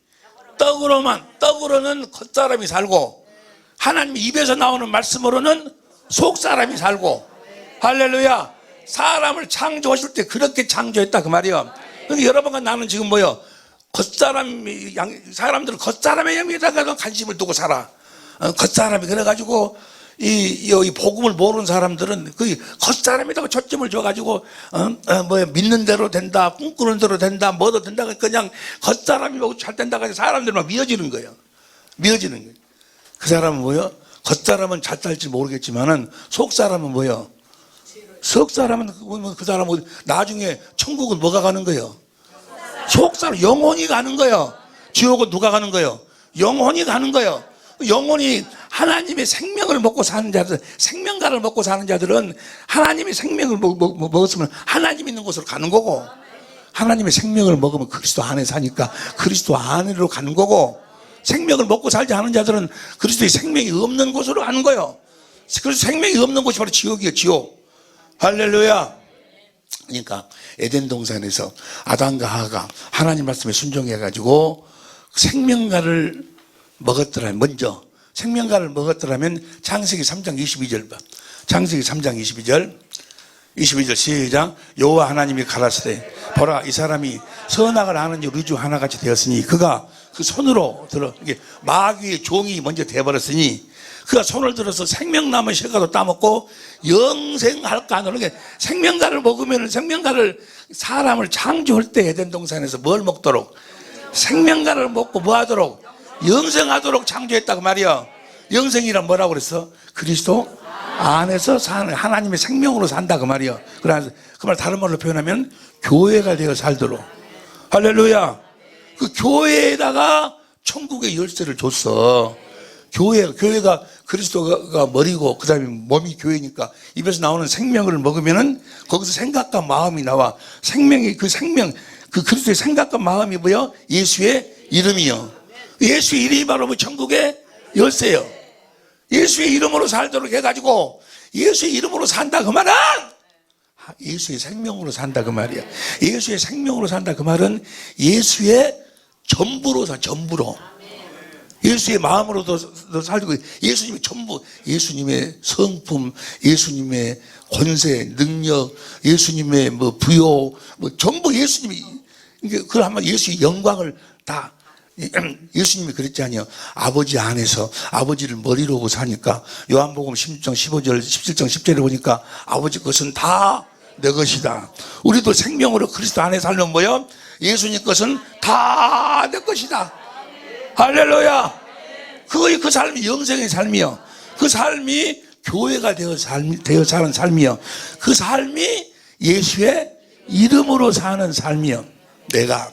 떡으로는 겉사람이 살고 하나님 입에서 나오는 말씀으로는 속사람이 살고. 할렐루야. 사람을 창조하실 때 그렇게 창조했다 그 말이야. 그러니까 여러분과 나는 지금 뭐요? 사람들은 겉사람의 영에다가 관심을 두고 살아. 겉사람이 그래가지고 이 복음을 모르는 사람들은 그 겉사람에다가 초점을 줘가지고 믿는 대로 된다, 꿈꾸는 대로 된다, 뭐도 된다. 그냥 겉사람이 뭐 잘 된다고 해서 사람들이 막 미어지는 거예요. 미어지는 거예요. 그 사람은 뭐요? 겉사람은 잘 살지 모르겠지만은 속사람은 뭐요? 속사람은 그 사람은 나중에 천국은 뭐가 가는 거예요? 속사람, 영혼이 가는 거예요. 지옥은 누가 가는 거예요? 영혼이 가는 거예요. 영혼이 하나님의 생명을 먹고 사는 자들, 생명가를 먹고 사는 자들은 하나님의 생명을 먹었으면 하나님 있는 곳으로 가는 거고, 하나님의 생명을 먹으면 그리스도 안에 사니까 그리스도 안으로 가는 거고, 생명을 먹고 살지 않은 자들은 그리스도의 생명이 없는 곳으로 가는 거예요. 그래서 생명이 없는 곳이 바로 지옥이에요. 지옥. 할렐루야. 그러니까 에덴 동산에서 아담과 하와가 하나님 말씀에 순종해가지고 생명가를 먹었더라면, 먼저 생명가를 먹었더라면 창세기 3장 22절 봐. 창세기 3장 22절 시작. 여호와 하나님이 가라사대 보라, 이 사람이 선악을 아는 우리 중 하나같이 되었으니 그가 그 손으로 들어, 이게 마귀의 종이 먼저 돼버렸으니 그가 손을 들어서 생명나무 실과도 따먹고 영생할까 하는 게, 생명가를 먹으면 생명가를, 사람을 창조할 때 에덴 동산에서 뭘 먹도록? 생명가를 먹고 뭐 하도록? 영생하도록 창조했다고 말이야. 영생이란 뭐라고 그랬어? 그리스도 안에서 사는 하나님의 생명으로 산다 그 말이야. 그래서 그 말 다른 말로 표현하면 교회가 되어 살도록. 할렐루야. 그 교회에다가 천국의 열쇠를 줬어. 교회가 그리스도가 머리고 그 다음에 몸이 교회니까 입에서 나오는 생명을 먹으면은 거기서 생각과 마음이 나와. 생명이 그 그리스도의 생각과 마음이 뭐요? 예수의 이름이요. 예수의 이름이 바로 뭐 천국의 열쇠요. 예수의 이름으로 살도록 해가지고 예수의 이름으로 산다 그 말은 예수의 생명으로 산다 그 말이야. 예수의 생명으로 산다 그 말은 예수의 전부로 사, 전부로. 예수의 마음으로도 살고, 예수님의 전부, 예수님의 성품, 예수님의 권세, 능력, 예수님의 뭐 부요, 뭐 전부 예수님이, 그걸 한번 예수의 영광을 다, 예수님이 그랬지 아니요. 아버지 안에서 아버지를 머리로 보고 사니까 요한복음 16장 15절, 17장 10절에 보니까 아버지 것은 다 내 것이다. 우리도 생명으로 그리스도 안에 살면 뭐요? 예수님 것은 다 내 것이다. 할렐루야. 그 삶이 영생의 삶이요. 그 삶이 교회가 되어 사는 삶이요. 그 삶이 예수의 이름으로 사는 삶이요. 내가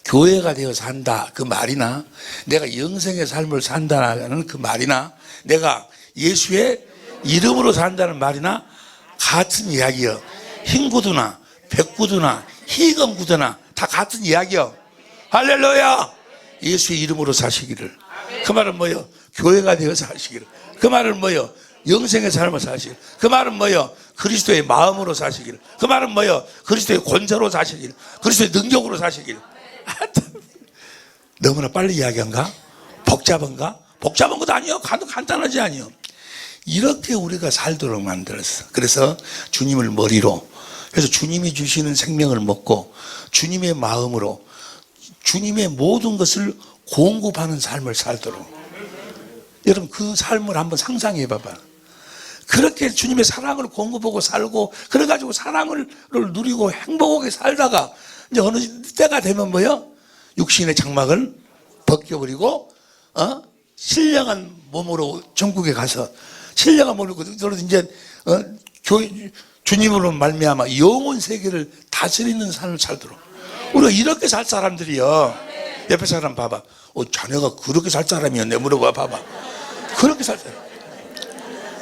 교회가 되어 산다 그 말이나, 내가 영생의 삶을 산다는 그 말이나, 내가 예수의 이름으로 산다는 말이나 같은 이야기요. 흰 구두나 백구두나 희검 구두나 다 같은 이야기요. 할렐루야. 예수의 이름으로 사시기를. 그 말은 뭐요? 교회가 되어 사시기를. 그 말은 뭐요? 영생의 삶을 사시기를. 그 말은 뭐요? 그리스도의 마음으로 사시기를. 그 말은 뭐요? 그리스도의 권세로 사시기를. 그리스도의 능력으로 사시기를. 너무나 빨리 이야기한가? 복잡한가? 복잡한 것도 아니요. 간단하지 아니요. 이렇게 우리가 살도록 만들었어. 그래서 주님을 머리로, 그래서 주님이 주시는 생명을 먹고 주님의 마음으로 주님의 모든 것을 공급하는 삶을 살도록. 여러분 그 삶을 한번 상상해 봐봐. 그렇게 주님의 사랑을 공급하고 살고 그래가지고 사랑을 누리고 행복하게 살다가 이제 어느 때가 되면 뭐요? 육신의 장막을 벗겨버리고 신령한 몸으로 천국에 가서 신령한 몸으로 이제 주님으로 말미암아 영혼 세계를 다스리는 삶을 살도록. 우리가 이렇게 살 사람들이요. 옆에 사람 봐봐. 자네가 그렇게 살 사람이었네. 물어봐 봐봐. 그렇게 살 사람.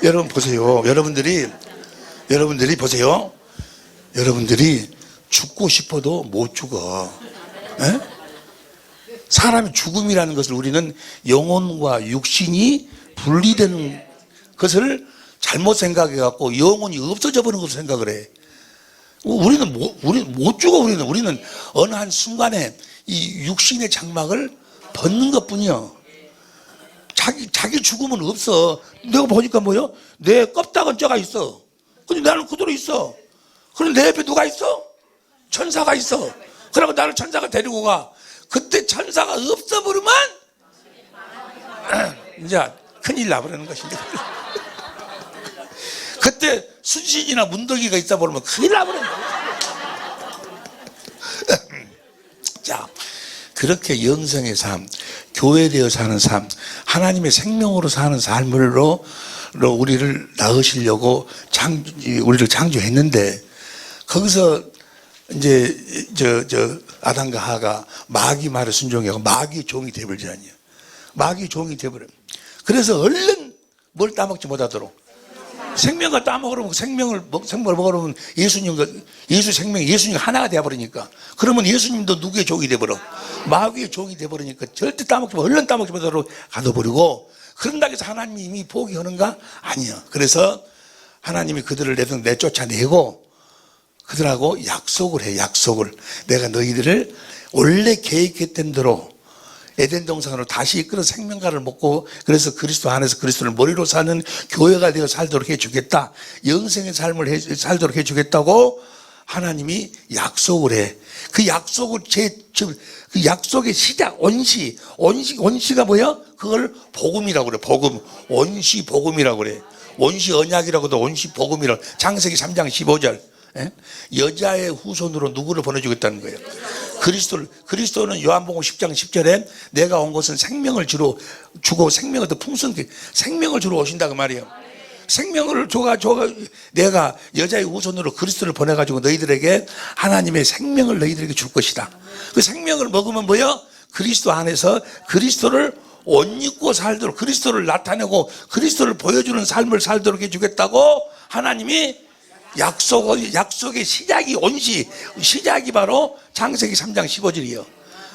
여러분 보세요. 여러분들이 보세요. 여러분들이 죽고 싶어도 못 죽어. 에? 사람의 죽음이라는 것을 우리는 영혼과 육신이 분리되는 것을 잘못 생각해갖고 영혼이 없어져 버리는 것으로 생각을 해. 우리는 못 죽어. 우리는 어느 한 순간에 이 육신의 장막을 벗는 것뿐이요. 자기 죽음은 없어. 내가 보니까 뭐요? 내 껍데기는 쪄가 있어. 근데 나는 그대로 있어. 그럼 내 옆에 누가 있어? 천사가 있어. 그러고 나를 천사가 데리고 가. 그때 천사가 없어버리면 이제 큰일 나버리는 것이지. 그때 순신이나 문덕이가 있다 버리면 큰일 나버리는 거야. 자, 그렇게 영성의 삶, 교회되어 사는 삶, 하나님의 생명으로 사는 삶으로 우리를 낳으시려고 우리를 창조했는데, 거기서 이제 아담과 하가 마귀 말에 순종하고 마귀의 종이 되버리지 않냐. 마귀의 종이 되버려. 그래서 얼른 뭘 따먹지 못하도록 생명을 따먹으면 생명을 먹으면 예수 생명 예수님 하나가 되어버리니까, 그러면 예수님도 누구의 종이 되어버려? 마귀의 종이 되어버리니까 절대 얼른 따먹지 못하도록 가둬버리고, 그런다고 해서 하나님이 이미 포기하는가? 아니요. 그래서 하나님이 그들을 내쫓아내고 그들하고 약속을 해. 약속을. 내가 너희들을 원래 계획했던 대로 에덴 동산으로 다시 이끌어 생명가를 먹고, 그래서 그리스도 안에서 그리스도를 머리로 사는 교회가 되어 살도록 해주겠다. 영생의 삶을 살도록 해주겠다고 하나님이 약속을 해. 그 약속을 그 약속의 시작, 원시가 뭐야? 그걸 복음이라고 그래. 복음. 원시 복음이라고 그래. 원시 언약이라고도 원시 복음이라고. 창세기 3장 15절. 예? 여자의 후손으로 누구를 보내주겠다는 거예요? 그리스도는 요한복음 10장 10절에 내가 온 것은 생명을 주고 생명을 더 풍성하게 생명을 주러 오신다 그 말이에요. 생명을 내가 여자의 후손으로 그리스도를 보내가지고 너희들에게 하나님의 생명을 너희들에게 줄 것이다. 그 생명을 먹으면 뭐요? 그리스도 안에서 그리스도를 옷 입고 살도록, 그리스도를 나타내고 그리스도를 보여주는 삶을 살도록 해주겠다고 하나님이 약속의 시작이 시작이 바로 창세기 3장 15절이요.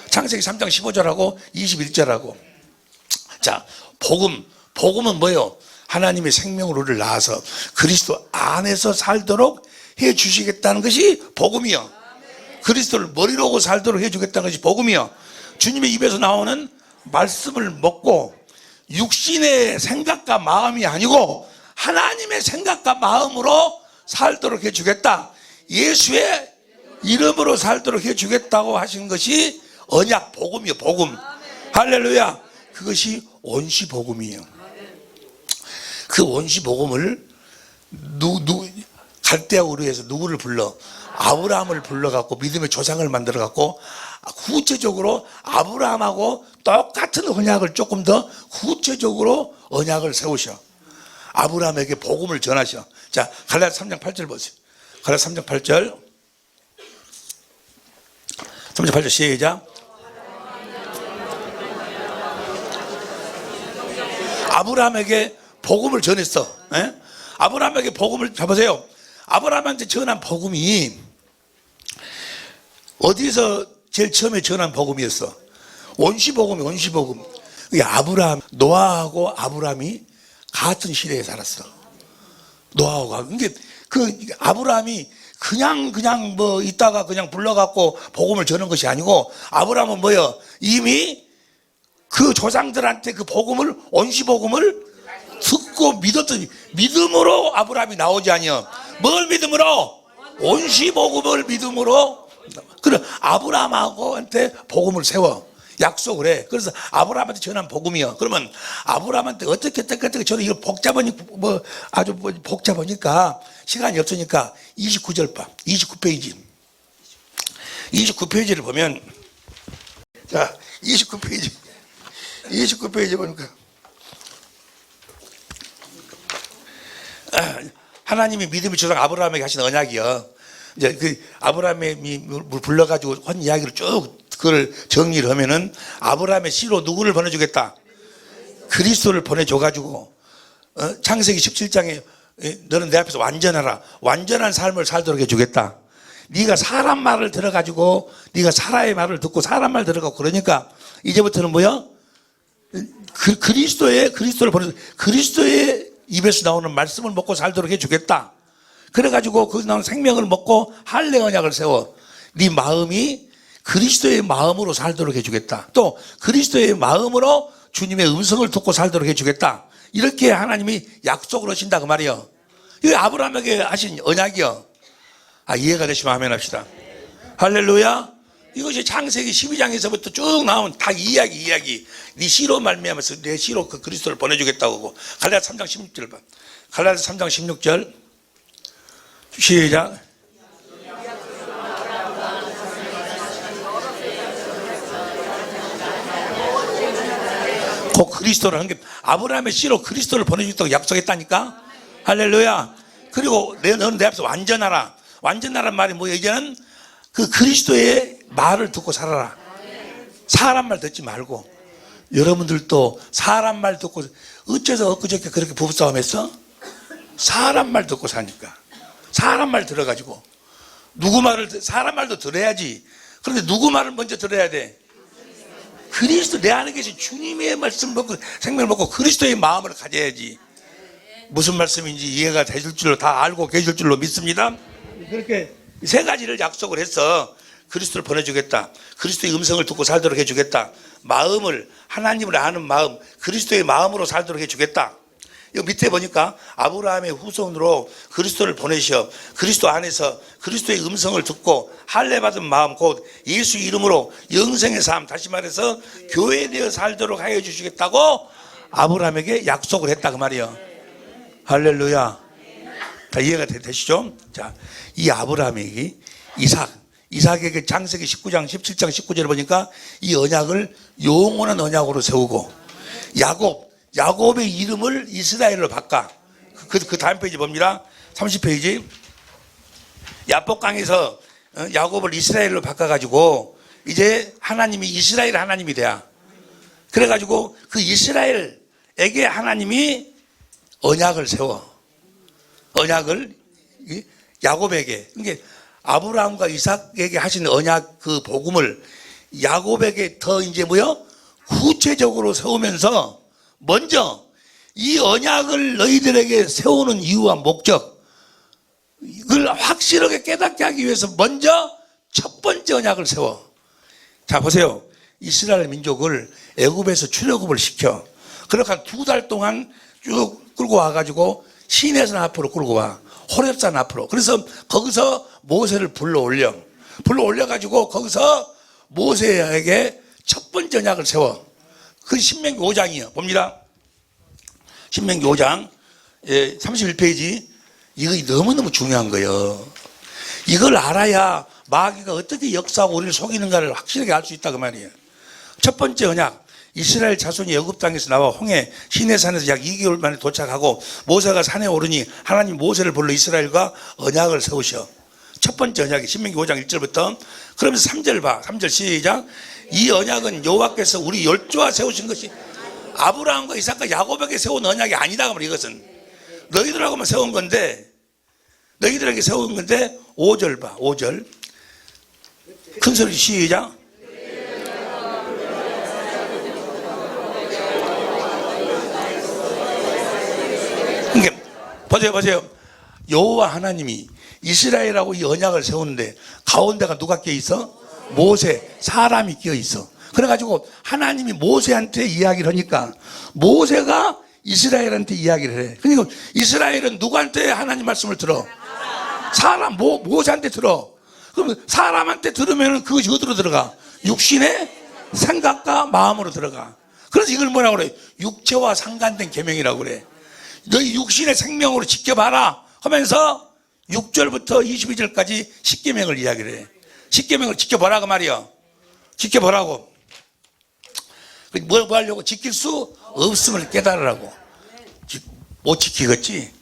창세기 3장 15절하고 21절하고. 자, 복음은 뭐예요? 하나님의 생명으로 우리를 낳아서 그리스도 안에서 살도록 해 주시겠다는 것이 복음이요. 그리스도를 머리로 하고 살도록 해 주겠다는 것이 복음이요. 주님의 입에서 나오는 말씀을 먹고 육신의 생각과 마음이 아니고 하나님의 생각과 마음으로 살도록 해주겠다. 예수의 이름으로 살도록 해주겠다고 하신 것이 언약 복음이요. 복음. 할렐루야. 그것이 원시 복음이에요. 그 원시 복음을 갈대아 우르에서 누구를 불러? 아브라함을 불러갖고 믿음의 조상을 만들어갖고 구체적으로 아브라함하고 똑같은 언약을 조금 더 구체적으로 언약을 세우셔. 아브라함에게 복음을 전하셔. 자, 갈라디아 3장 8절 보세요. 갈라디아 3장 8절. 3장 8절 시작. 아브라함에게 복음을 전했어. 에? 아브라함에게 복음을 잡으세요. 아브라함한테 전한 복음이 어디서 제일 처음에 전한 복음이었어? 원시복음이 원시복음. 노아하고 아브라함이 같은 시대에 살았어. 노아하고. 그러니까 그 아브라함이 그냥 뭐 있다가 그냥 불러갖고 복음을 전한 것이 아니고, 아브라함은 뭐요? 이미 그 조상들한테 그 복음을, 원시복음을 듣고 믿었더니 믿음으로 아브라함이 나오지 아니요. 뭘 믿음으로? 원시복음을 믿음으로. 그래, 아브라함하고한테 복음을 세워. 약속을 해. 그래서 아브라함한테 전한 복음이요. 그러면 아브라함한테 어떻게 저는 이거 아주 복잡하니까 시간이 없으니까 29절 봐. 29페이지. 29페이지를 보면, 자, 29페이지 보니까 하나님이 믿음의 조상 아브라함에게 하신 언약이요. 이제 그 아브라함이 불러가지고 한 이야기를 쭉 그걸 정리를 하면은, 아브라함의 씨로 누구를 보내주겠다? 그리스도를 보내줘가지고, 창세기 17장에 너는 내 앞에서 완전하라. 완전한 삶을 살도록 해주겠다. 네가 사람 말을 들어가지고, 네가 사람의 말을 듣고 사람 말 들어가고 그러니까 이제부터는 뭐야? 그리스도를 보내줘. 그리스도의 입에서 나오는 말씀을 먹고 살도록 해주겠다. 그래가지고 거기서 나오는 생명을 먹고 할례 언약을 세워. 네 마음이 그리스도의 마음으로 살도록 해주겠다. 또 그리스도의 마음으로 주님의 음성을 듣고 살도록 해주겠다. 이렇게 하나님이 약속을 하신다 그 말이요. 이게 아브라함에게 하신 언약이요. 이해가 되시면 아멘 합시다. 할렐루야. 이것이 창세기 12장에서부터 쭉 나온 다 이야기. 네 씨로 말미암아서 내 씨로 그 그리스도를 보내주겠다고 하고. 갈라디아 3장 16절 봐. 갈라디아 3장 16절 시작. 그 그리스도라는 게 아브라함의 씨로 그리스도를 보내주겠다고 약속했다니까. 할렐루야. 그리고 너는 내 앞에서 완전하라. 완전하란 말이 뭐예요? 이제는 그 그리스도의 말을 듣고 살아라. 사람 말 듣지 말고. 여러분들도 사람 말 듣고 어째서 엊그저께 그렇게 부부싸움 했어? 사람 말 듣고 사니까. 사람 말 들어가지고 누구 말을 사람 말도 들어야지. 그런데 누구 말을 먼저 들어야 돼? 그리스도 내 안에 계신 주님의 말씀을 먹고 생명을 먹고 그리스도의 마음을 가져야지. 무슨 말씀인지 이해가 되실 줄로 다 알고 계실 줄로 믿습니다. 그렇게 세 가지를 약속을 해서 그리스도를 보내주겠다. 그리스도의 음성을 듣고 살도록 해주겠다. 마음을 하나님을 아는 마음, 그리스도의 마음으로 살도록 해주겠다. 이 밑에 보니까 아브라함의 후손으로 그리스도를 보내셔. 그리스도 안에서 그리스도의 음성을 듣고 할례 받은 마음 곧 예수 이름으로 영생의 삶, 다시 말해서 교회되어 살도록 하여 주시겠다고 아브라함에게 약속을 했다 그 말이에요. 할렐루야. 다 이해가 되시죠? 자, 이 아브라함에게 이삭에게 창세기 19장 17장 19절을 보니까 이 언약을 영원한 언약으로 세우고 야곱의 이름을 이스라엘로 바꿔. 그 다음 페이지 봅니다. 30페이지. 야복강에서 야곱을 이스라엘로 바꿔가지고 이제 하나님이 이스라엘 하나님이 돼야. 그래가지고 그 이스라엘에게 하나님이 언약을 세워. 언약을 야곱에게. 그러니까 아브라함과 이삭에게 하신 언약 그 복음을 야곱에게 더 이제 구체적으로 세우면서 먼저 이 언약을 너희들에게 세우는 이유와 목적, 이걸 확실하게 깨닫게 하기 위해서 먼저 첫 번째 언약을 세워. 자, 보세요. 이스라엘 민족을 애굽에서 출애굽을 시켜. 그렇게 2달 동안 쭉 끌고 와가지고 시내산 앞으로 끌고 와. 호렙산 앞으로. 그래서 거기서 모세를 불러 올려가지고 거기서 모세에게 첫 번째 언약을 세워. 그 신명기 5장이에요. 봅니다. 신명기 5장 31페이지. 이거 너무너무 중요한 거예요. 이걸 알아야 마귀가 어떻게 역사하고 우리를 속이는가를 확실하게 알 수 있다 그 말이에요. 첫 번째 언약. 이스라엘 자손이 애굽 땅에서 나와 홍해 시내산에서 약 2개월 만에 도착하고 모세가 산에 오르니 하나님 모세를 불러 이스라엘과 언약을 세우셔. 첫 번째 언약이 신명기 5장 1절부터. 그러면서 3절 봐. 3절 시작. 이 언약은 여호와께서 우리 열조와 세우신 것이 아브라함과 이삭과 야곱에게 세운 언약이 아니다 그 말이에요. 이것은 너희들하고만 세운 건데, 너희들에게 세운 건데. 5절 봐. 5절 큰 소리 시작. 그러니까 보세요. 여호와 하나님이 이스라엘하고 이 언약을 세우는데 가운데가 누가 껴 있어? 모세, 사람이 끼어 있어. 그래가지고 하나님이 모세한테 이야기를 하니까 모세가 이스라엘한테 이야기를 해. 그러니까 이스라엘은 누구한테 하나님 말씀을 들어? 사람, 모세한테 들어. 그럼 사람한테 들으면 그것이 어디로 들어가? 육신의 생각과 마음으로 들어가. 그래서 이걸 뭐라고 그래? 육체와 상관된 계명이라고 그래. 너희 육신의 생명으로 지켜봐라 하면서 6절부터 22절까지 십계명을 이야기를 해. 십계명을 지켜보라고 말이야. 지켜보라고. 뭐 하려고? 지킬 수 없음을 깨달으라고. 못 지키겠지.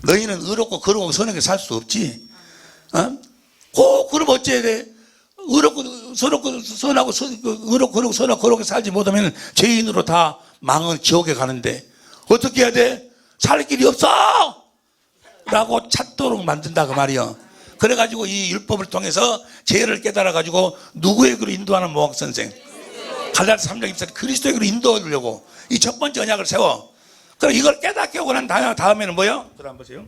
너희는 의롭고 거룩하고 선하게 살 수 없지. 그럼 어째야 돼? 의롭고 선하고 의롭고 거룩하고 선하고 거룩하게 살지 못하면 죄인으로 다 망은 지옥에 가는데 어떻게 해야 돼? 살 길이 없어! 라고 찾도록 만든다 그 말이요. 그래가지고 이 율법을 통해서 죄를 깨달아가지고 누구에게로 인도하는 모학선생, 갈라디아 3장 24절 그리스도에게로 인도하려고 이 첫 번째 언약을 세워. 그럼 이걸 깨닫게 하고 난 다음에는 뭐예요? 그럼 한번 보세요.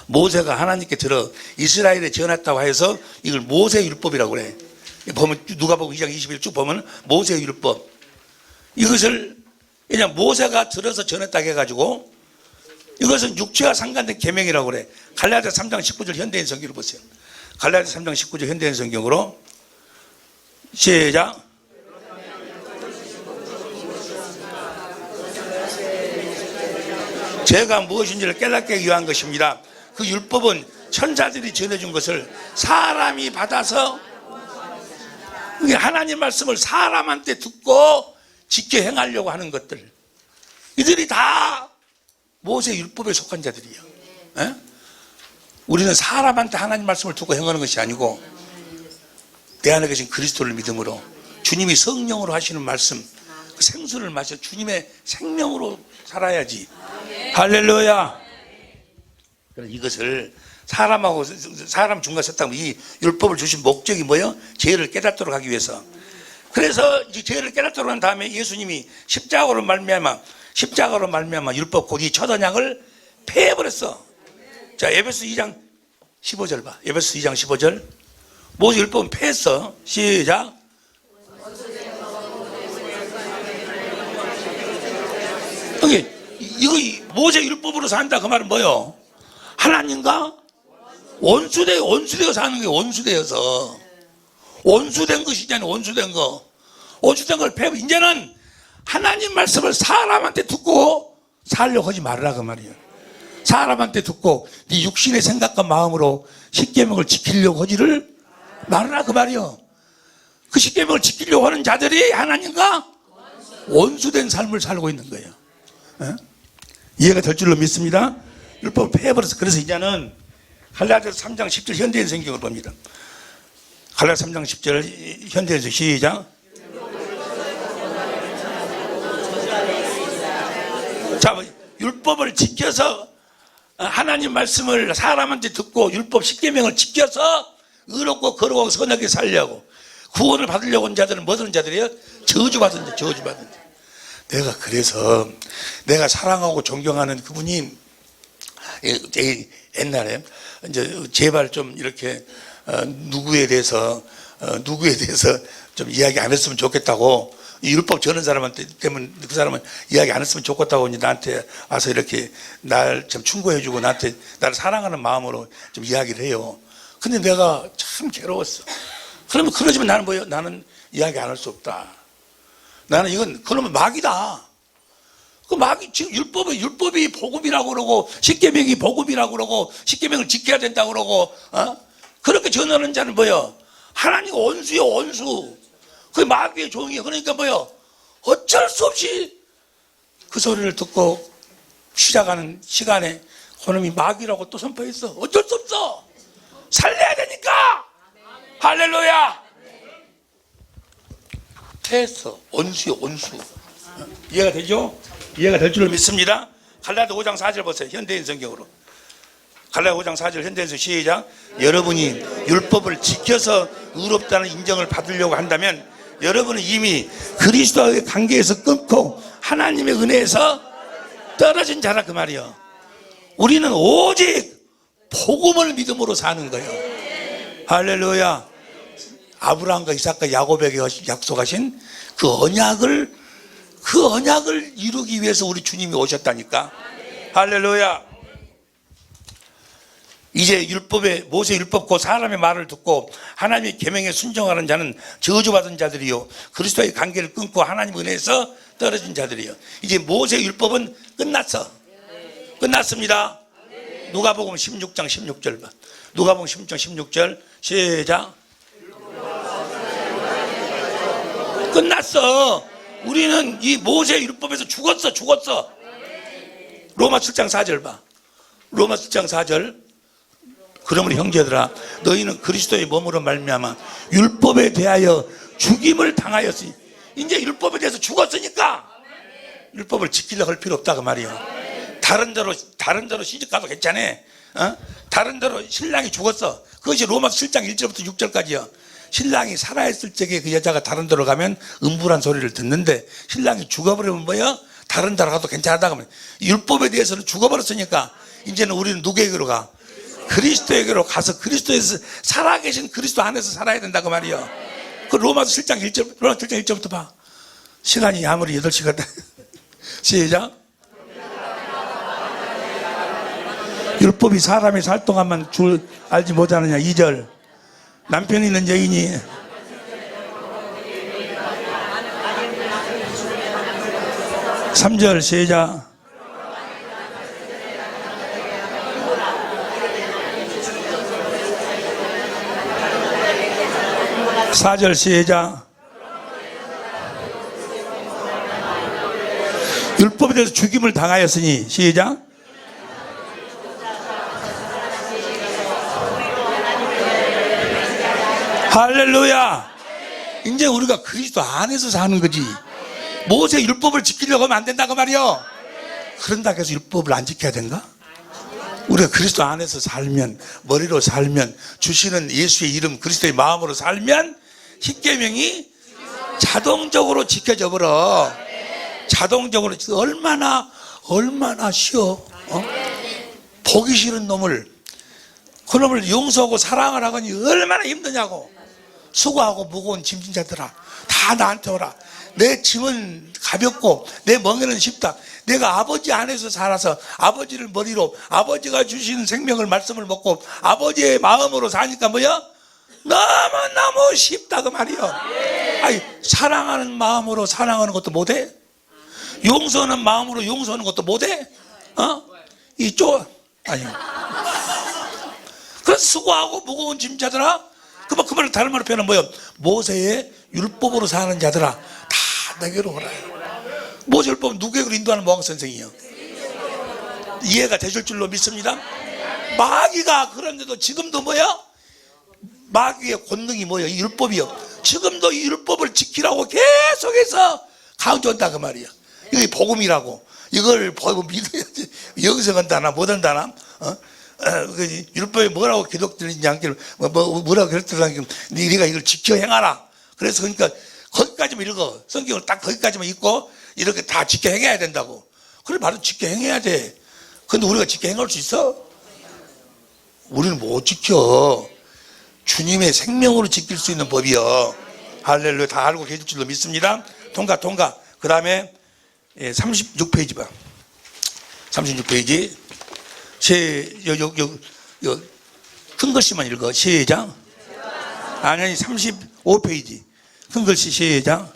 모세가 하나님께 들어 이스라엘에 전했다고 해서 이걸 모세 율법이라고 그래. 보면 누가복음 2장 21절 쭉 보면 모세 율법. 이것을 그냥 모세가 들어서 전했다고 해가지고 이것은 육체와 상관된 계명이라고 그래. 갈라디아 3장 19절 현대인 성경을 보세요. 갈라디아 3장 19절 현대인 성경으로 시작. 제가 무엇인지를 깨닫게 위한 것입니다. 그 율법은 천사들이 전해준 것을 사람이 받아서 하나님 말씀을 사람한테 듣고 지켜 행하려고 하는 것들, 이들이 다 모세 율법에 속한 자들이에요. 에? 우리는 사람한테 하나님 말씀을 듣고 행하는 것이 아니고 내 안에 계신 그리스도를 믿음으로 주님이 성령으로 하시는 말씀, 그 생수를 마셔 주님의 생명으로 살아야지. 할렐루야. 이것을 사람하고 사람 중간 섰다면 이 율법을 주신 목적이 뭐예요? 죄를 깨닫도록 하기 위해서. 그래서 이제 죄를 깨닫도록 한 다음에 예수님이 십자가로 말미암아 율법 곧 이 첫 언약을 폐해버렸어. 자, 에베소 2장 15절 봐. 에베소 2장 15절. 모세 율법은 폐했어. 시작. 이거 모세 율법으로 산다 그 말은 뭐예요? 하나님과 원수되어 사는 거예요. 원수되어서 원수된 것이잖아요. 원수된 걸 폐하고 이제는 하나님 말씀을 사람한테 듣고 살려고 하지 말라 그 말이에요. 사람한테 듣고 네 육신의 생각과 마음으로 십계명을 지키려고 하지를 말라 그 말이에요. 그 십계명을 지키려고 하는 자들이 하나님과 원수된 삶을 살고 있는 거예요. 에? 이해가 될 줄로 믿습니다. 율법을 폐해버려서. 그래서 이제는 갈라디아 3장 10절 현대인 성경을 봅니다. 갈라디아 3장 10절 현대인서 시작. 자, 율법을 지켜서 하나님 말씀을 사람한테 듣고 율법 십계명을 지켜서 의롭고 거룩하고 선하게 살려고 구원을 받으려고 온 자들은 무슨 자들이에요? 저주받은 자, 저주받은 자. 내가 그래서 내가 사랑하고 존경하는 그분이 옛날에 이제 제발 좀 이렇게 누구에 대해서 좀 이야기 안 했으면 좋겠다고, 이 율법 전하는 사람한테 때문에 그 사람은 이야기 안 했으면 좋겠다고 이제 나한테 와서 이렇게 날 좀 충고해주고 나한테 나를 사랑하는 마음으로 좀 이야기를 해요. 근데 내가 참 괴로웠어. 그러면 그러지만 나는 뭐예요? 나는 이야기 안 할 수 없다. 나는 이건 그러면 마귀다. 그 마귀 지금 율법이 복음이라고 그러고 십계명이 복음이라고 그러고 십계명을 지켜야 된다고 그러고 그렇게 전하는 자는 뭐예요? 하나님 원수요 원수. 그 마귀의 종이. 그러니까 뭐예요? 어쩔 수 없이 그 소리를 듣고 시작하는 시간에 그놈이 마귀라고 또 선포했어. 어쩔 수 없어. 살려야 되니까. 할렐루야. 패스, 원수요 원수. 이해가 되죠? 이해가 될 줄로 믿습니다. 갈라디아 5장 4절 보세요. 현대인 성경으로. 갈라디아 5장 4절 현대인서 시작. 여러분이 율법을 지켜서 의롭다는 인정을 받으려고 한다면 여러분은 이미 그리스도와의 관계에서 끊고 하나님의 은혜에서 떨어진 자라 그 말이요. 우리는 오직 복음을 믿음으로 사는 거예요. 할렐루야. 아브라함과 이삭과 야곱에게 약속하신 그 언약을 이루기 위해서 우리 주님이 오셨다니까. 할렐루야. 이제 모세 율법 곧 사람의 말을 듣고 하나님의 계명에 순종하는 자는 저주받은 자들이요 그리스도의 관계를 끊고 하나님 은혜에서 떨어진 자들이요. 이제 모세 율법은 끝났습니다. 누가복음 16장 16절 봐. 누가복음 16장 16절 시작. 끝났어. 우리는 이 모세 율법에서 죽었어. 로마 7장 4절 봐. 로마 7장 4절. 그러므로 형제들아 너희는 그리스도의 몸으로 말미암아 율법에 대하여 죽임을 당하였으니. 이제 율법에 대해서 죽었으니까 율법을 지키려고 할 필요 없다 그 말이에요. 다른 데로 시집가도 괜찮아. 다른 데로 신랑이 죽었어. 그것이 로마 7장 1절부터 6절까지야. 신랑이 살아있을 적에 그 여자가 다른 데로 가면 음부란 소리를 듣는데 신랑이 죽어버리면 뭐야? 다른 데로 가도 괜찮다고 하면 율법에 대해서는 죽어버렸으니까 이제는 우리는 누구에게로 가? 그리스도에게로 가서 그리스도에서 살아계신 그리스도 안에서 살아야 된다고 말이요. 그 로마서 7장 1절부터 봐. 시간이 아무리 8시간 같다. 시작. 율법이 사람이 살 동안만 줄 알지 못하느냐. 2절. 남편이 있는 여인이 3절 시작. 사절 시작. 율법에 대해서 죽임을 당하였으니 시작. 할렐루야. 이제 우리가 그리스도 안에서 사는 거지. 모세 율법을 지키려고 하면 안 된다고 말이요. 그런다고 해서 율법을 안 지켜야 된가? 우리가 그리스도 안에서 살면, 머리로 살면, 주시는 예수의 이름 그리스도의 마음으로 살면 십계명이 자동적으로 지켜져 버려. 자동적으로. 얼마나 쉬워. 보기 싫은 놈을, 그 놈을 용서하고 사랑을 하거니 얼마나 힘드냐고. 수고하고 무거운 짐진 자들아, 다 나한테 오라. 내 짐은 가볍고 내 멍에는 쉽다. 내가 아버지 안에서 살아서 아버지를 머리로, 아버지가 주시는 생명을 말씀을 먹고 아버지의 마음으로 사니까 뭐야? 너무너무 쉽다 그 말이요. 아니, 사랑하는 마음으로 사랑하는 것도 못해? 용서하는 마음으로 용서하는 것도 못해? 아니. 그래서 수고하고 무거운 짐자들아, 그 말을 다른 말로 표현하면 뭐야? 모세의 율법으로 사는 자들아, 다 내게로 오라. 모세 율법은 누구에게로 인도하는 모학 선생이요? 이해가 되실 줄로 믿습니다. 마귀가 그런데도 지금도 뭐야? 마귀의 본능이 뭐야? 이 율법이요. 지금도 이 율법을 지키라고 계속해서 강조한다 그 말이야. 이게 복음이라고. 이걸 보고 믿어야지. 여기서 간다나 못한다나. 율법에 뭐라고 기록되는지 않기를, 뭐라고 기록되는지, 네가 이걸 지켜 행하라. 그래서 그러니까 거기까지만 읽어. 성경을 딱 거기까지만 읽고 이렇게 다 지켜 행해야 된다고. 그래, 바로 지켜 행해야 돼. 근데 우리가 지켜 행할 수 있어? 우리는 못 지켜. 주님의 생명으로 지킬 수 있는 법이요. 할렐루야. 다 알고 계실 줄로 믿습니다. 통과. 그 다음에 36페이지 봐. 36페이지. 큰 글씨만 읽어. 시작. 아니, 35페이지. 큰 글씨 시작.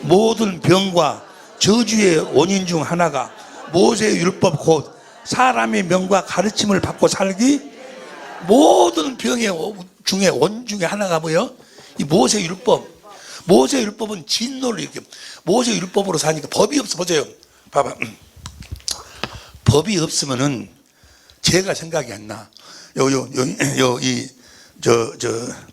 모든 병과 저주의 원인 중 하나가 모세의 율법 곧 사람의 명과 가르침을 받고 살기. 모든 병의 중에 원 중에 하나가 뭐예요? 이 모세 율법. 모세 율법은 진노를 이렇게, 모세 율법으로 사니까 법이 없어. 보세요. 봐봐. 법이 없으면은 죄가 생각이 안 나.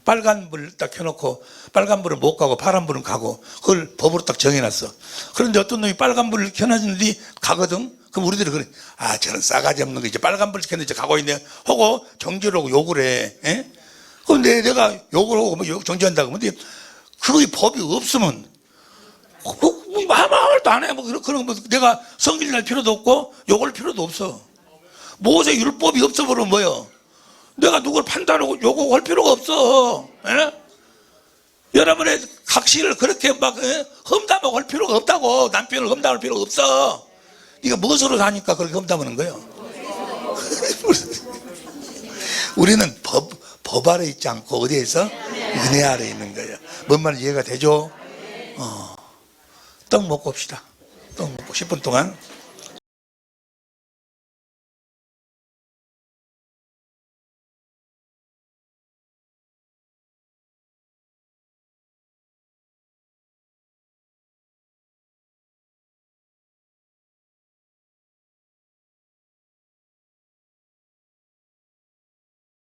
빨간 불 딱 켜놓고 빨간 불은 못 가고 파란 불은 가고, 그걸 법으로 딱 정해놨어. 그런데 어떤 놈이 빨간 불을 켜놨는데 가거든? 그럼 우리들이 그래. 아, 저는 싸가지 없는 거 이제 빨간 불 켰는데 가고 있네. 하고 정지를 하고 욕을 해. 예? 그런데 내가 욕을 하고 뭐 정지한다고. 근데 그거 법이 없으면 아무 말도 안 해. 뭐 그런 거 내가 성질 날 필요도 없고 욕할 필요도 없어. 모세 율법이 없어버리면 뭐요? 내가 누굴 판단하고 욕할 필요가 없어. 예? 여러분의 각시를 그렇게 막 험담하고 할 필요가 없다고. 남편을 험담할 필요가 없어. 네가 무엇으로 사니까 그렇게 험담하는 거예요? 우리는 법 아래 있지 않고 어디에서? 은혜 아래 있는 거예요. 뭔 말인지 이해가 되죠? 떡 먹고 옵시다. 떡 먹고 10분 동안.